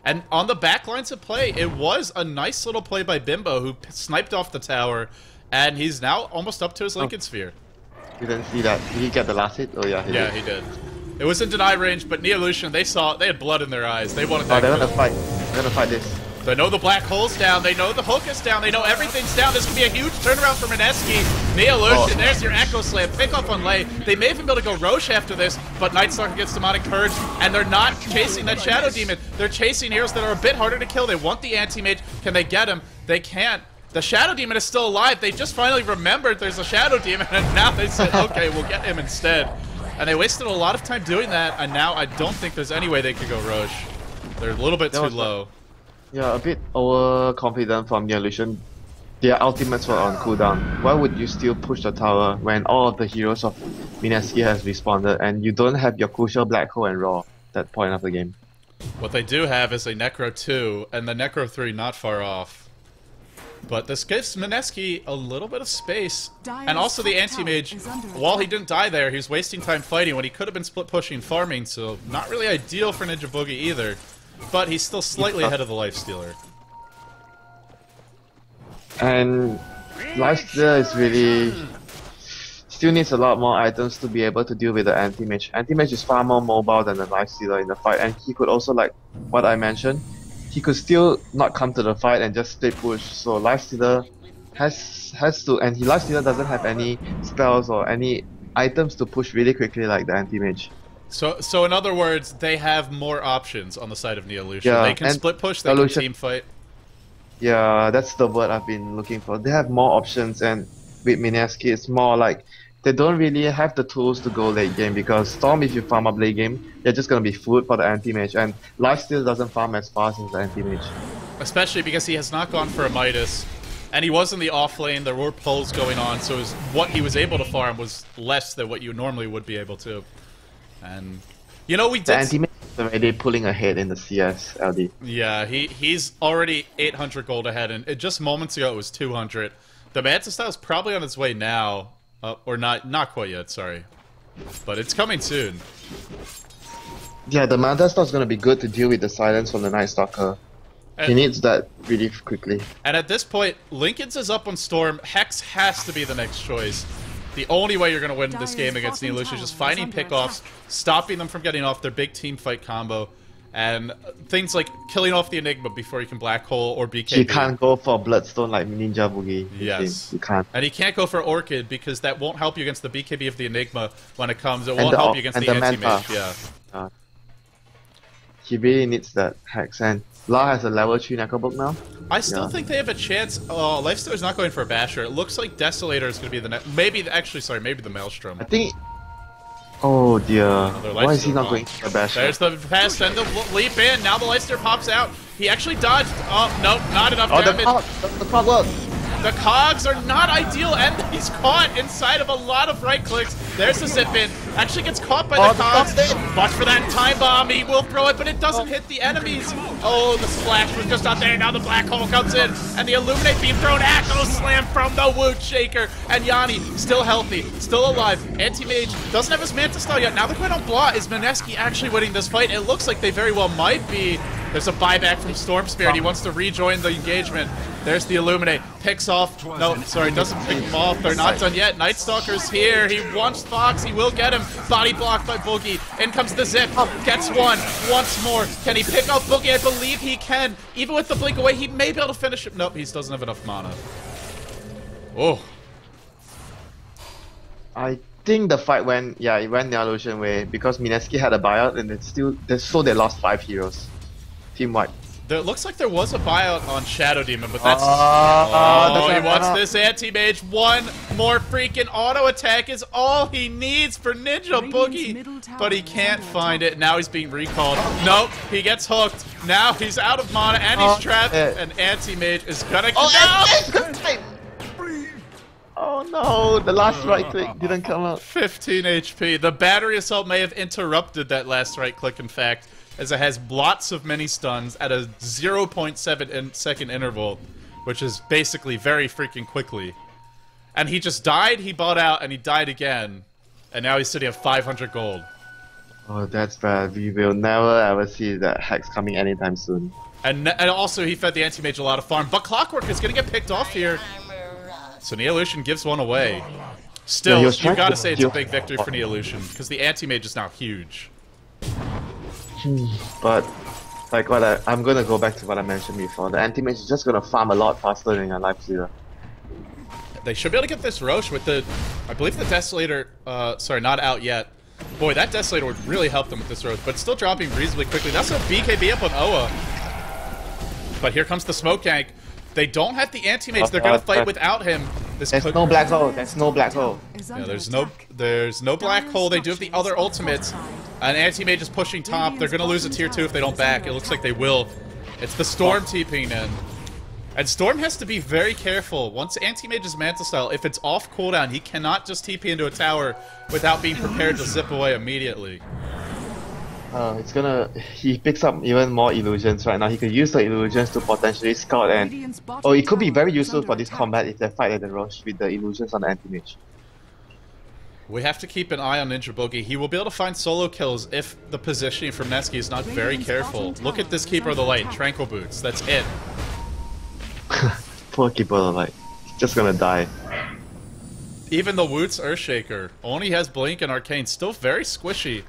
And on the back lines of play, it was a nice little play by Bimbo, who sniped off the tower, and he's now almost up to his Lincoln Sphere. You didn't see that. Did he get the last hit? Oh yeah, he did. He did. It was in deny range, but Neolution, they had blood in their eyes. They wanted that. Oh, they're gonna fight. They're gonna fight this. They know the Black Hole's down, they know the hook is down, they know everything's down. This could be a huge turnaround for Mineski. Neolution, there's your Echo Slam, pick up on Lei. They may even be able to go Roche after this, but Night Stalker gets Demonic Purge, and they're not chasing that Shadow Demon. They're chasing heroes that are a bit harder to kill. They want the Anti-Mage. Can they get him? They can't. The Shadow Demon is still alive. They just finally remembered there's a Shadow Demon, and now they said, okay, we'll get him instead. And they wasted a lot of time doing that, and now I don't think there's any way they could go Roche. They're a little bit too low. Yeah, a bit overconfident from Neolution. Their ultimates were on cooldown. Why would you still push the tower when all of the heroes of Mineski has responded and you don't have your crucial Black Hole and Raw at that point of the game? What they do have is a Necro 2 and the Necro 3 not far off. But this gives Mineski a little bit of space. And also the Anti-Mage, while he didn't die there, he was wasting time fighting when he could have been split pushing farming, so not really ideal for Ninja Boogie either. But he's still slightly ahead of the Lifestealer. And Lifestealer is really... still needs a lot more items to be able to deal with the Anti-Mage. Anti-Mage is far more mobile than the Lifestealer in the fight, and he could also, like what I mentioned, he could still not come to the fight and just stay push. So Lifestealer has to, and Lifestealer doesn't have any spells or any items to push really quickly like the Anti-Mage. So in other words, they have more options on the side of Neolution. Yeah, they can split push, they can team fight. Yeah, that's the word I've been looking for. They have more options, and with Mineski, it's more like they don't really have the tools to go late game, because Storm, if you farm up late game, they're just gonna be food for the Anti-Mage, and Lifestealer doesn't farm as fast as the Anti-Mage. Especially because he has not gone for a Midas, and he was in the off lane, there were pulls going on, so what he was able to farm was less than what you normally would be able to. And, you know, we did... The Anti-Mage is already pulling ahead in the CS, LD. Yeah, he's already 800 gold ahead, and just moments ago it was 200. The Manta style is probably on its way now. Or not quite yet, sorry. But it's coming soon. Yeah, the Manta style is going to be good to deal with the silence from the Night Stalker. He needs that really quickly. And at this point, Lincoln's is up on Storm. Hex has to be the next choice. The only way you're going to win this game against Neolution is just finding pickoffs, stopping them from getting off their big team fight combo, and things like killing off the Enigma before you can Black Hole or BKB. He can't go for Bloodstone like Ninja Boogie. Yes. He can't. And he can't go for Orchid because that won't help you against the BKB of the Enigma when it comes. It won't help you against the Anti-Mage. Yeah. He really needs that Hex, and La has a level 3 Necrobook now. I still think they have a chance. Oh, Lifestealer's not going for a Basher. It looks like Desolator is going to be the next. Maybe the Maelstrom. I think. Oh dear. Why is he not going for a Basher? There's the pass, send the leap in. Now the Lifestealer pops out. He actually dodged. Oh, no, not enough Oh, damage. the cog works. The cogs are not ideal, and he's caught inside of a lot of right clicks. There's the zip in. Actually gets caught by the cogs. Watch for that time bomb. He will throw it, but it doesn't hit the enemies. Oh, the splash was just out there. Now the black hole comes in, and the illuminate beam thrown Echo Slam from the Woot Shaker. And Yanni, still healthy, still alive. Anti-Mage doesn't have his Manta Style yet. Now they're going on Blah. Is Mineski actually winning this fight? It looks like they very well might be. There's a buyback from Storm Spirit. He wants to rejoin the engagement. There's the Illuminate. Picks off. No, sorry, doesn't pick them off. They're not done yet. Night Stalker's here. He wants Fox. He will get him. Body blocked by Boogie. In comes the Zip. Gets one. Once more. Can he pick off Boogie? I believe he can. Even with the blink away, he may be able to finish him. Nope, he doesn't have enough mana. Oh. I think the fight went, yeah, it went the Neolution way because Mineski had a buyout and it's still, so they lost 5 heroes. Team-wide. It looks like there was a buyout on Shadow Demon, but that's... oh, he wants this Anti-Mage. One more freaking auto attack is all he needs for Ninja Boogie. But he can't find it. Now he's being recalled. Nope, he gets hooked. Now he's out of mana and he's trapped. And Anti-Mage is gonna... Oh no, the last right click didn't come out. 15 HP. The battery assault may have interrupted that last right click, in fact, as it has lots of mini stuns at a 0.7 second interval, which is basically very freaking quickly. And he just died, he bought out, and he died again. And now he's sitting at 500 gold. Oh, that's bad. We will never ever see that Hex coming anytime soon. And also he fed the Anti-Mage a lot of farm. But Clockwork is going to get picked off here. So Neolution gives one away. Still, yeah, you gotta say it's a big victory for Neolution, because the Anti-Mage is now huge. But, like what I'm gonna go back to what I mentioned before. The Anti-Mage is just gonna farm a lot faster than your Life Stealer. They should be able to get this Roche with the... I believe the Desolator... sorry, not out yet. Boy, that Desolator would really help them with this Roche, but still dropping reasonably quickly. That's a BKB up on Oa. But here comes the Smoke Gank. They don't have the Anti-Mage. They're gonna fight without him. There's no black hole. There's no black hole. Yeah, there's no black hole. They do have the other ultimates. An Anti-Mage is pushing top. They're gonna lose a tier 2 if they don't back. It looks like they will. It's the Storm TPing in. And Storm has to be very careful. Once Anti-Mage's Manta Style, if it's off cooldown, he cannot just TP into a tower without being prepared to zip away immediately. It's gonna... He picks up even more illusions right now. He could use the illusions to potentially scout and... Oh, it could be very useful for this combat if they fight at the Roche with the illusions on the Anti-Mage. We have to keep an eye on Ninja Boogie. He will be able to find solo kills if the positioning from Mineski is not very careful. Look at this Keeper of the Light, Tranquil Boots, that's it. Poor Keeper of the Light. He's just gonna die. Even the Woot's Earthshaker only has Blink and Arcane, still very squishy.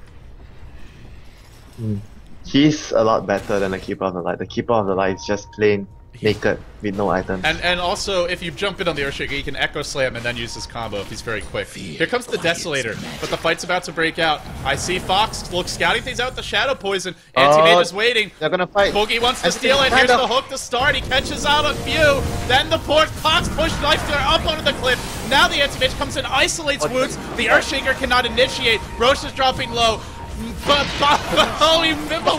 He's a lot better than the Keeper of the Light. The Keeper of the Light is just plain naked with no items. And also, if you jump in on the Earthshaker, you can Echo Slam and then use his combo if he's very quick. Here comes the Desolator, but the fight's about to break out. I see Fox scouting things out with the Shadow Poison. Anti-Mage is waiting. They're gonna fight. Boogie wants to steal it. Here's the hook to start. He catches out a few. Then the poor Fox pushed Life Stealer up onto the cliff. Now the Anti-Mage comes in, isolates Woots. The Earthshaker cannot initiate. Roche is dropping low. But oh, he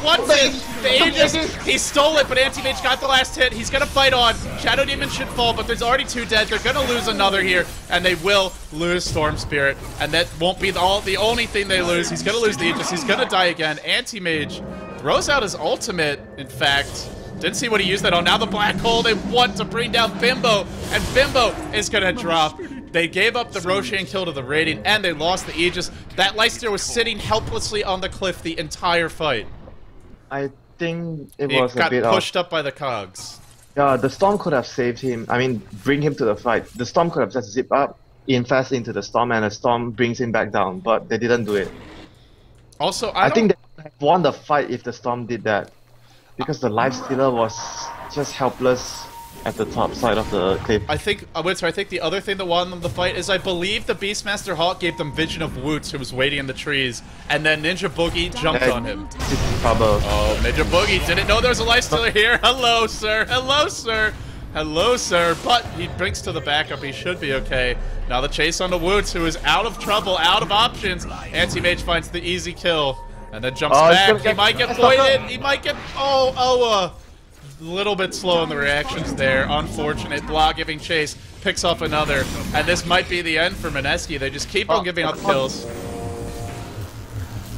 wants it. The Aegis, he stole it, but Anti-Mage got the last hit. He's gonna fight on. Shadow Demon should fall, but there's already 2 dead. They're gonna lose another here, and they will lose Storm Spirit, and that won't be the only thing they lose. He's gonna lose the Aegis. He's gonna die again. Anti-Mage throws out his ultimate. In fact, didn't see what he used that on. Now the black hole. They want to bring down Bimbo, and Bimbo is gonna drop. They gave up the Roshan kill to the Radiant, and they lost the Aegis. That Lifestealer was sitting helplessly on the cliff the entire fight. I think it was a bit got pushed up by the cogs. Yeah, the Storm could have saved him. I mean, bring him to the fight. The Storm could have just zipped up, infest into the Storm, and the Storm brings him back down, but they didn't do it. Also, I think they would have won the fight if the Storm did that. Because the Lifestealer was just helpless at the top side of the cliff. I think the other thing that won them the fight is I believe the Beastmaster Hawk gave them vision of Woots, who was waiting in the trees, and then Ninja Boogie jumped on him. Oh, Ninja Boogie didn't know there was a Lifestealer here. Hello, sir. Hello, sir. Hello, sir. But he brings to the backup. He should be okay. Now the chase on the Woots, who is out of trouble, out of options. Anti-Mage finds the easy kill, and then jumps back. He might get voided. He might get... Oh, Oa. a little bit slow in the reactions there. Unfortunate. Blah giving chase. Picks off another. And this might be the end for Mineski. They just keep on giving up kills.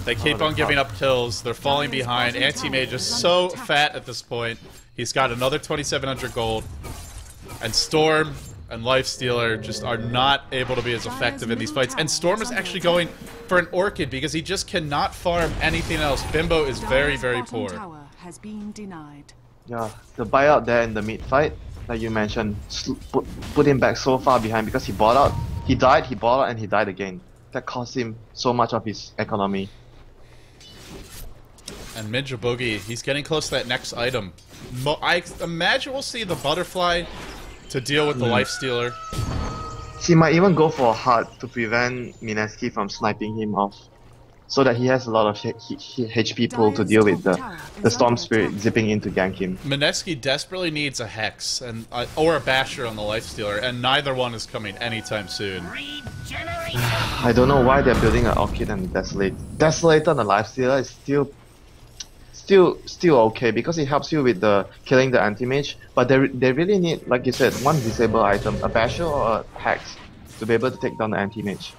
They keep on giving up kills. They're falling behind. Anti-Mage is so fat at this point. He's got another 2,700 gold. And Storm and Lifestealer just are not able to be as effective in these fights. And Storm is actually going for an Orchid because he just cannot farm anything else. Bimbo is very, very poor. Has been denied. Yeah, the buyout there in the mid fight, like you mentioned, put him back so far behind because he bought out. He died, he bought out, and he died again. That cost him so much of his economy. And Ninja Boogie, he's getting close to that next item. I imagine we'll see the Butterfly to deal with the Lifestealer. He might even go for a heart to prevent Mineski from sniping him off, so that he has a lot of HP pool to deal with the Storm Spirit zipping in to gank him. Mineski desperately needs a Hex and or a Basher on the Lifestealer, and neither one is coming anytime soon. I don't know why they're building an Orchid and a Desolate. Desolate on the Lifestealer is still okay because it helps you with the killing the anti-mage, but they really need, like you said, one disable item, a Basher or a Hex, to be able to take down the anti-mage.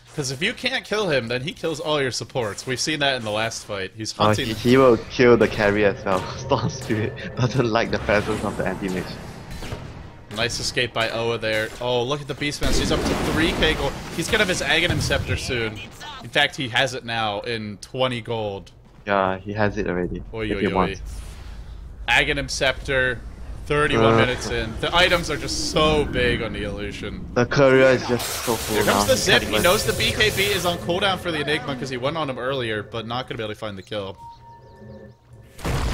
Because if you can't kill him, then he kills all your supports. We've seen that in the last fight. He's hunting. He will kill the carry as well. Storm Spirit doesn't like the presence of the anti-mage. Nice escape by Oa there. Oh, look at the Beastmaster. He's up to 3k gold. He's gonna have his Aghanim Scepter soon. In fact, he has it now in 20 gold. Yeah, he has it already. Oy, oy, oy. Aghanim Scepter, 31 minutes in. The items are just so big on Neolution. The courier is just so full. Here comes now. the Zip. He knows the BKB is on cooldown for the Enigma because he went on him earlier, but not going to be able to find the kill.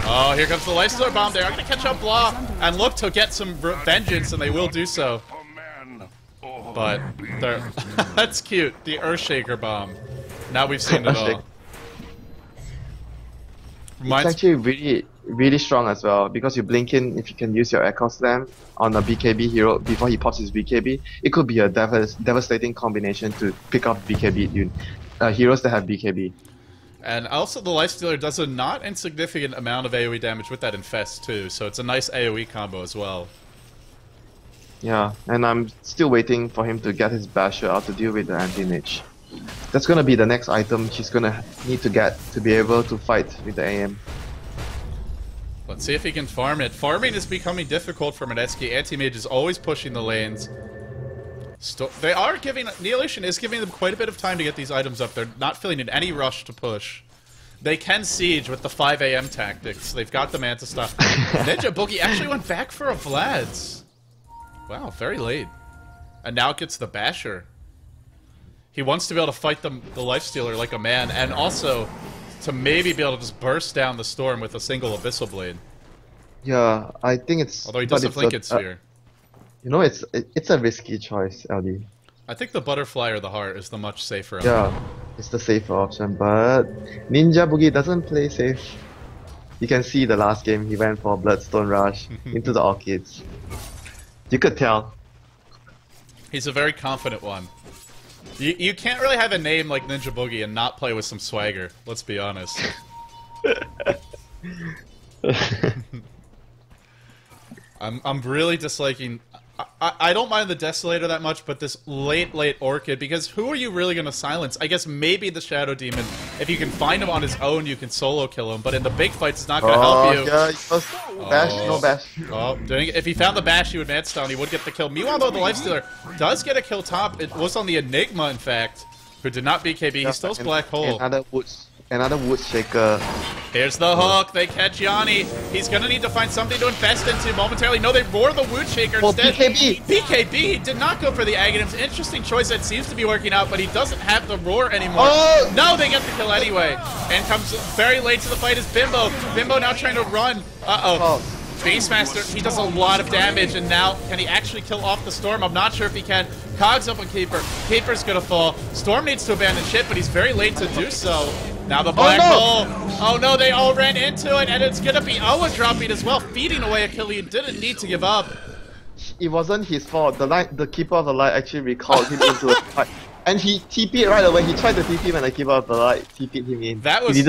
Oh, here comes the Lifestealer Bomb there. I'm going to catch up Blah and look to get some vengeance, and they will do so. But that's cute. The Earthshaker Bomb. Now we've seen it all. It's actually really strong as well because you blink in. If you can use your Echo Slam on a BKB hero before he pops his BKB, it could be a devastating combination to pick up BKB heroes that have BKB. And also the Lifestealer does a not insignificant amount of AoE damage with that Infest too, so it's a nice AoE combo as well. Yeah, and I'm still waiting for him to get his Basher out to deal with the anti-mage. That's gonna be the next item she's gonna need to get to be able to fight with the AM. Let's see if he can farm it. Farming is becoming difficult for Mineski. Anti-Mage is always pushing the lanes. They are giving... Neolution is giving them quite a bit of time to get these items up. They're not feeling in any rush to push. They can siege with the 5 AM tactics. They've got the Manta stuff. Ninja Boogie actually went back for a Vlad's. Wow, very late. And now gets the Basher. He wants to be able to fight the Lifestealer like a man, and also to maybe be able to just burst down the Storm with a single Abyssal Blade. Yeah, I think it's... Although he does have Linked Sphere. You know, it's a risky choice, LD. I think the Butterfly or the Heart is the much safer option. Yeah, it's the safer option, but Ninja Boogie doesn't play safe. You can see the last game he went for Bloodstone Rush into the Orchids. You could tell. He's a very confident one. You can't really have a name like Ninja Boogie and not play with some swagger, let's be honest. I'm really disliking... I don't mind the Desolator that much, but this late Orchid, because who are you really going to silence? I guess maybe the Shadow Demon. If you can find him on his own, you can solo kill him, but in the big fights, it's not going to help you. Yeah, bash, no bash. Oh, if he found the bash, he would Mance down, he would get the kill. Meanwhile, though, the Lifestealer does get a kill top. It was on the Enigma, in fact, who did not BKB. He still has Black Hole. Another Wood Shaker. Here's the hook. They catch Yanni. He's going to need to find something to invest into momentarily. No, they roar the Wood Shaker instead. BKB. BKB did not go for the Aghanims. Interesting choice that seems to be working out, but he doesn't have the roar anymore. Oh! No, they get the kill anyway. And comes very late to the fight is Bimbo. Bimbo now trying to run. Uh-oh. Beastmaster, he does a lot of damage, and now can he actually kill off the Storm? I'm not sure if he can. Cogs up on Keeper. Keeper's gonna fall. Storm needs to abandon ship, but he's very late to do so. Now the Black Hole. Oh no, they all ran into it, and it's gonna be Oa dropping as well, feeding away a kill he didn't need to give up. It wasn't his fault. The Keeper of the Light actually recalled him into a fight. And he TP'd right away. He tried to TP when the Keeper of the Light TP'd him in. That was... He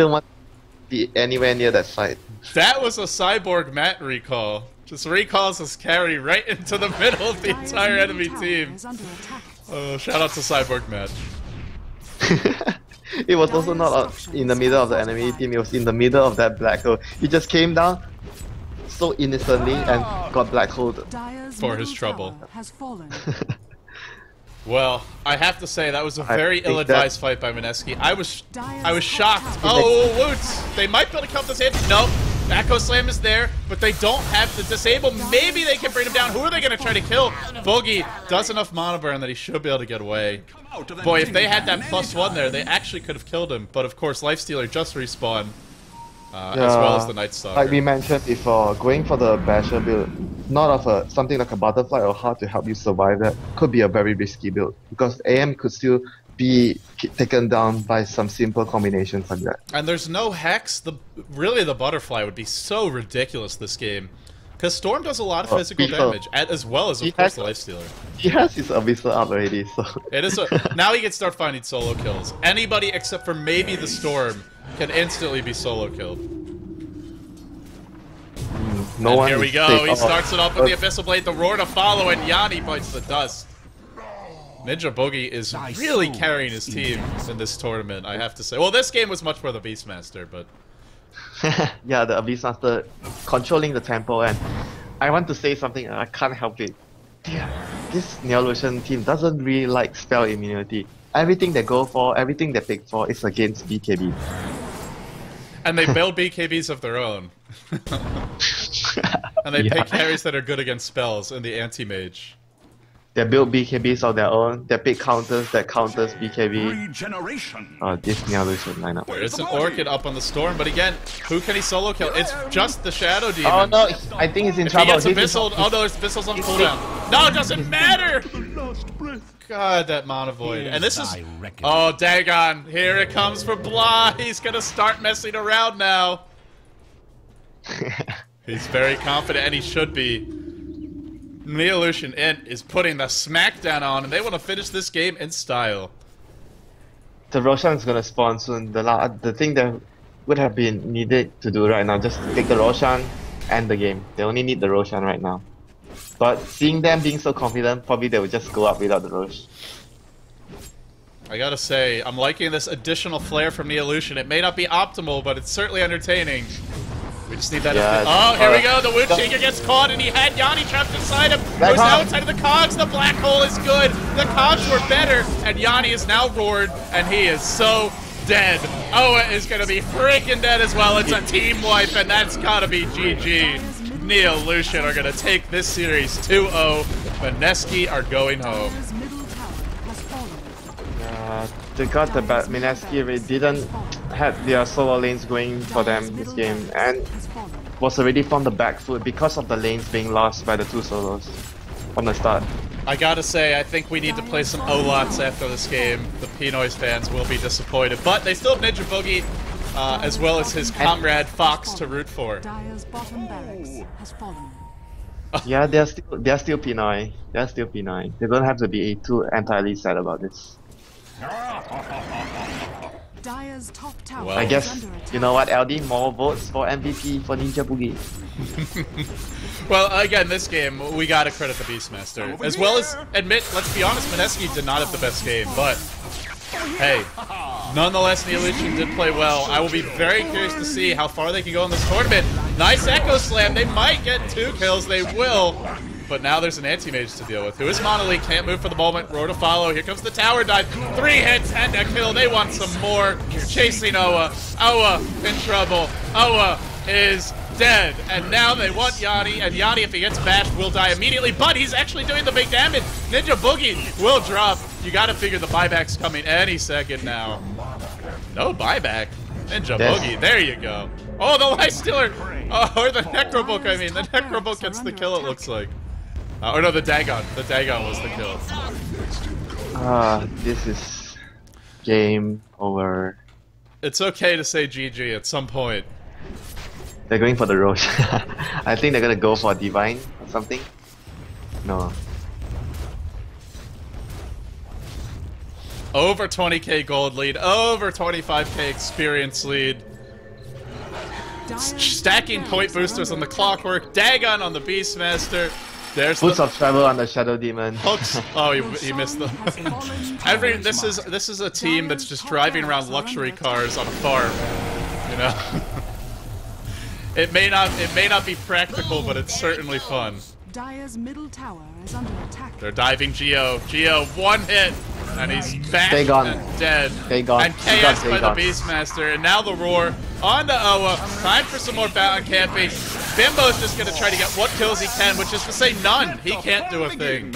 be anywhere near that side. That was a Cyborg Matt recall. Just recalls his carry right into the middle of the entire enemy team. Oh, shout out to Cyborg Matt. It was also not in the middle of the enemy team, it was in the middle of that black hole. He just came down so innocently and got black holed. For his trouble. Well, I have to say that was a very ill-advised fight by Mineski. I was shocked. Oh, Woots! They might be able to count this in. Nope. Echo Slam is there, but they don't have the disable. Maybe they can bring him down. Who are they going to try to kill? Boogie does enough mana burn that he should be able to get away. Boy, if they had that +1 there, they actually could have killed him. But of course, Lifestealer just respawned, as well as the Night Stalker. Like we mentioned before, going for the Basher build, not of something like a Butterfly or Heart to help you survive that, could be a very risky build. Because AM could still be taken down by some simple combinations like that. And there's no Hex. Really, the Butterfly would be so ridiculous this game. Because Storm does a lot of physical damage, as well as, of course, the Lifestealer. He has his Abyssal up already, so... It is now he can start finding solo kills. Anybody except for maybe the Storm can instantly be solo killed. No one here we go. He starts it off with the Abyssal Blade, the roar to follow, and Yanni bites the dust. Ninja Boogie is really carrying his team in this tournament, I have to say. Well, this game was much more the Beastmaster, but... Yeah, the Beastmaster controlling the tempo, and I want to say something and I can't help it. Yeah, this Neolution team doesn't really like spell immunity. Everything they go for, everything they pick for is against BKB. And they build BKBs of their own. And they pick carries that are good against spells in the anti-mage. They build BKBs of their own, they pick counters that counters BKB. Regeneration. Oh, this Neolution lineup. There's an Orchid up on the Storm, but again, who can he solo kill? It's just the Shadow Demon. Oh no, I think he's in trouble. He gets Abyssal, oh no, there's Abyssals on cooldown. No, it doesn't matter! God, that Mana Void. And this is... Oh, Dagon, here it comes for Blah. He's gonna start messing around now. He's very confident, and he should be. Neolution.Int is putting the smackdown on, and they want to finish this game in style. The Roshan is gonna spawn soon. The thing that would have been needed to do right now, just take the Roshan and the game. They only need the Roshan right now. But seeing them being so confident, probably they would just go up without the Rosh. I gotta say, I'm liking this additional flair from Neolution. It may not be optimal, but it's certainly entertaining. We just need that. Yeah, oh, here we go. The Wound Shaker gets caught, and he had Yanni trapped inside him. Who's now inside of the Cogs. The Black Hole is good. The Cogs were better, and Yanni is now roared, and he is so dead. Oa is going to be freaking dead as well. It's a team wipe, and that's got to be GG. Neolution are going to take this series 2-0. Mineski are going home. They got the Mineski. They didn't have their solo lanes going for them this game, and was already from the back foot because of the lanes being lost by the two solos from the start. I gotta say, I think we need to play some O-Lots after this game. The Pinoys fans will be disappointed, but they still have Ninja Boogie, as well as his comrade Fox to root for. Yeah, they're still Pinoy. They're still Pinoy. They don't have to be too entirely sad about this. Well, I guess, you know what, LD? More votes for MVP for Ninja Boogie. Well, again, this game, we gotta credit the Beastmaster. As well as admit, let's be honest, Mineski did not have the best game, but hey, nonetheless, Neolution did play well. I will be very curious to see how far they can go in this tournament. Nice Echo Slam. They might get 2 kills. They will. But now there's an anti-mage to deal with. Who is Monolith? Can't move for the moment. Roar to follow. Here comes the tower dive. 3 hits and a kill. They want some more. Chasing Oa. Oa in trouble. Oa is dead. And now they want Yanni. And Yanni, if he gets bashed, will die immediately. But he's actually doing the big damage. Ninja Boogie will drop. You gotta figure the buyback's coming any second now. No buyback. Ninja Boogie. There you go. Oh, the Lifestealer. Oh, or the Necrobook, I mean. The Necrobook gets the kill, it looks like. Or no, the Dagon. The Dagon was the kill. This is game over. It's okay to say GG at some point. They're going for the Roche. I think they're gonna go for Divine or something. No. Over 20k gold lead, over 25k experience lead. stacking point boosters on the Clockwork, Dagon on the Beastmaster. There's Boots the of Travel on the Shadow Demon. hooks. Oh, he missed them. This is a team that's just driving around luxury cars on a farm. You know, it may not be practical, but it's certainly fun. Dire's middle tower is under attack. They're diving Geo. Geo, one hit, and he's back Stay gone. and dead. Stay gone. And Stay KS gone, by stay gone. the Beastmaster, and now the roar on to Oa. Time for some more Baton camping. Bimbo's just gonna try to get what kills he can, which is to say none. He can't do a thing.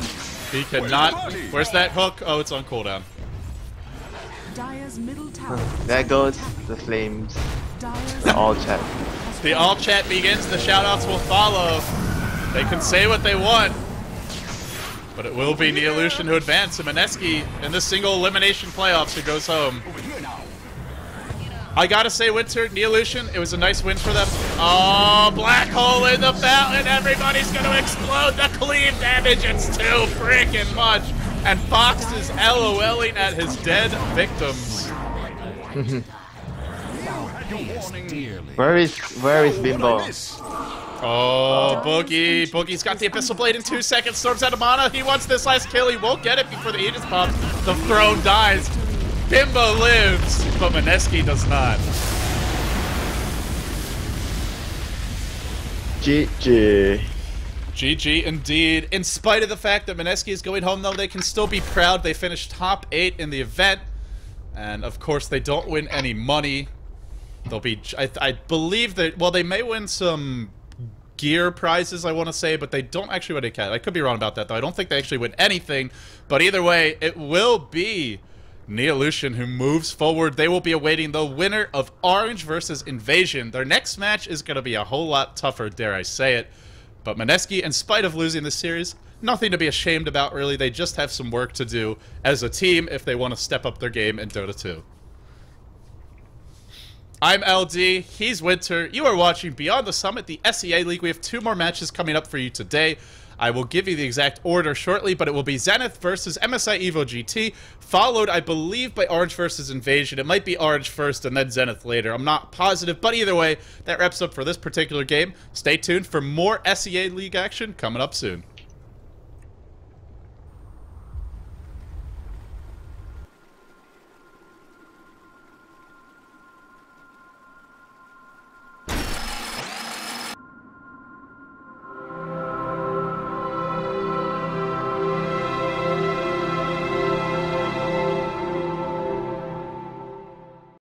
He cannot. Where's that hook? Oh, it's on cooldown. Dire's middle tower. There goes the flames. Dire's The all chat. The all chat begins. The shoutouts will follow. They can say what they want, but it will be Neolution who advance, and Mineski in the single elimination playoffs who goes home. I gotta say, Winter, Neolution, it was a nice win for them. Oh, black hole in the fountain. Everybody's gonna explode. The cleave damage, it's too freaking much. And Fox is LOLing at his dead victims. Where is Bimbo? Oh, Boogie. Boogie's got the Abyssal Blade in 2 seconds. Storms out of mana. He wants this last kill. He won't get it before the Aegis pops. The throne dies. Bimbo lives, but Mineski does not. GG. GG indeed. In spite of the fact that Mineski is going home, though, they can still be proud. They finished top 8 in the event. And, of course, they don't win any money. They'll be... I believe that... Well, they may win some gear prizes, I want to say, but they don't actually win a cat. I could be wrong about that, though. I don't think they actually win anything. But either way, it will be Neolution who moves forward. They will be awaiting the winner of Orange versus Invasion. Their next match is going to be a whole lot tougher, dare I say it. But Mineski, in spite of losing this series, nothing to be ashamed about, really. They just have some work to do as a team if they want to step up their game in Dota 2. I'm LD, he's Winter. You are watching Beyond the Summit, the SEA League. We have 2 more matches coming up for you today. I will give you the exact order shortly, but it will be Zenith versus MSI Evo GT, followed, I believe, by Orange versus Invasion. It might be Orange first and then Zenith later. I'm not positive, but either way, that wraps up for this particular game. Stay tuned for more SEA League action coming up soon.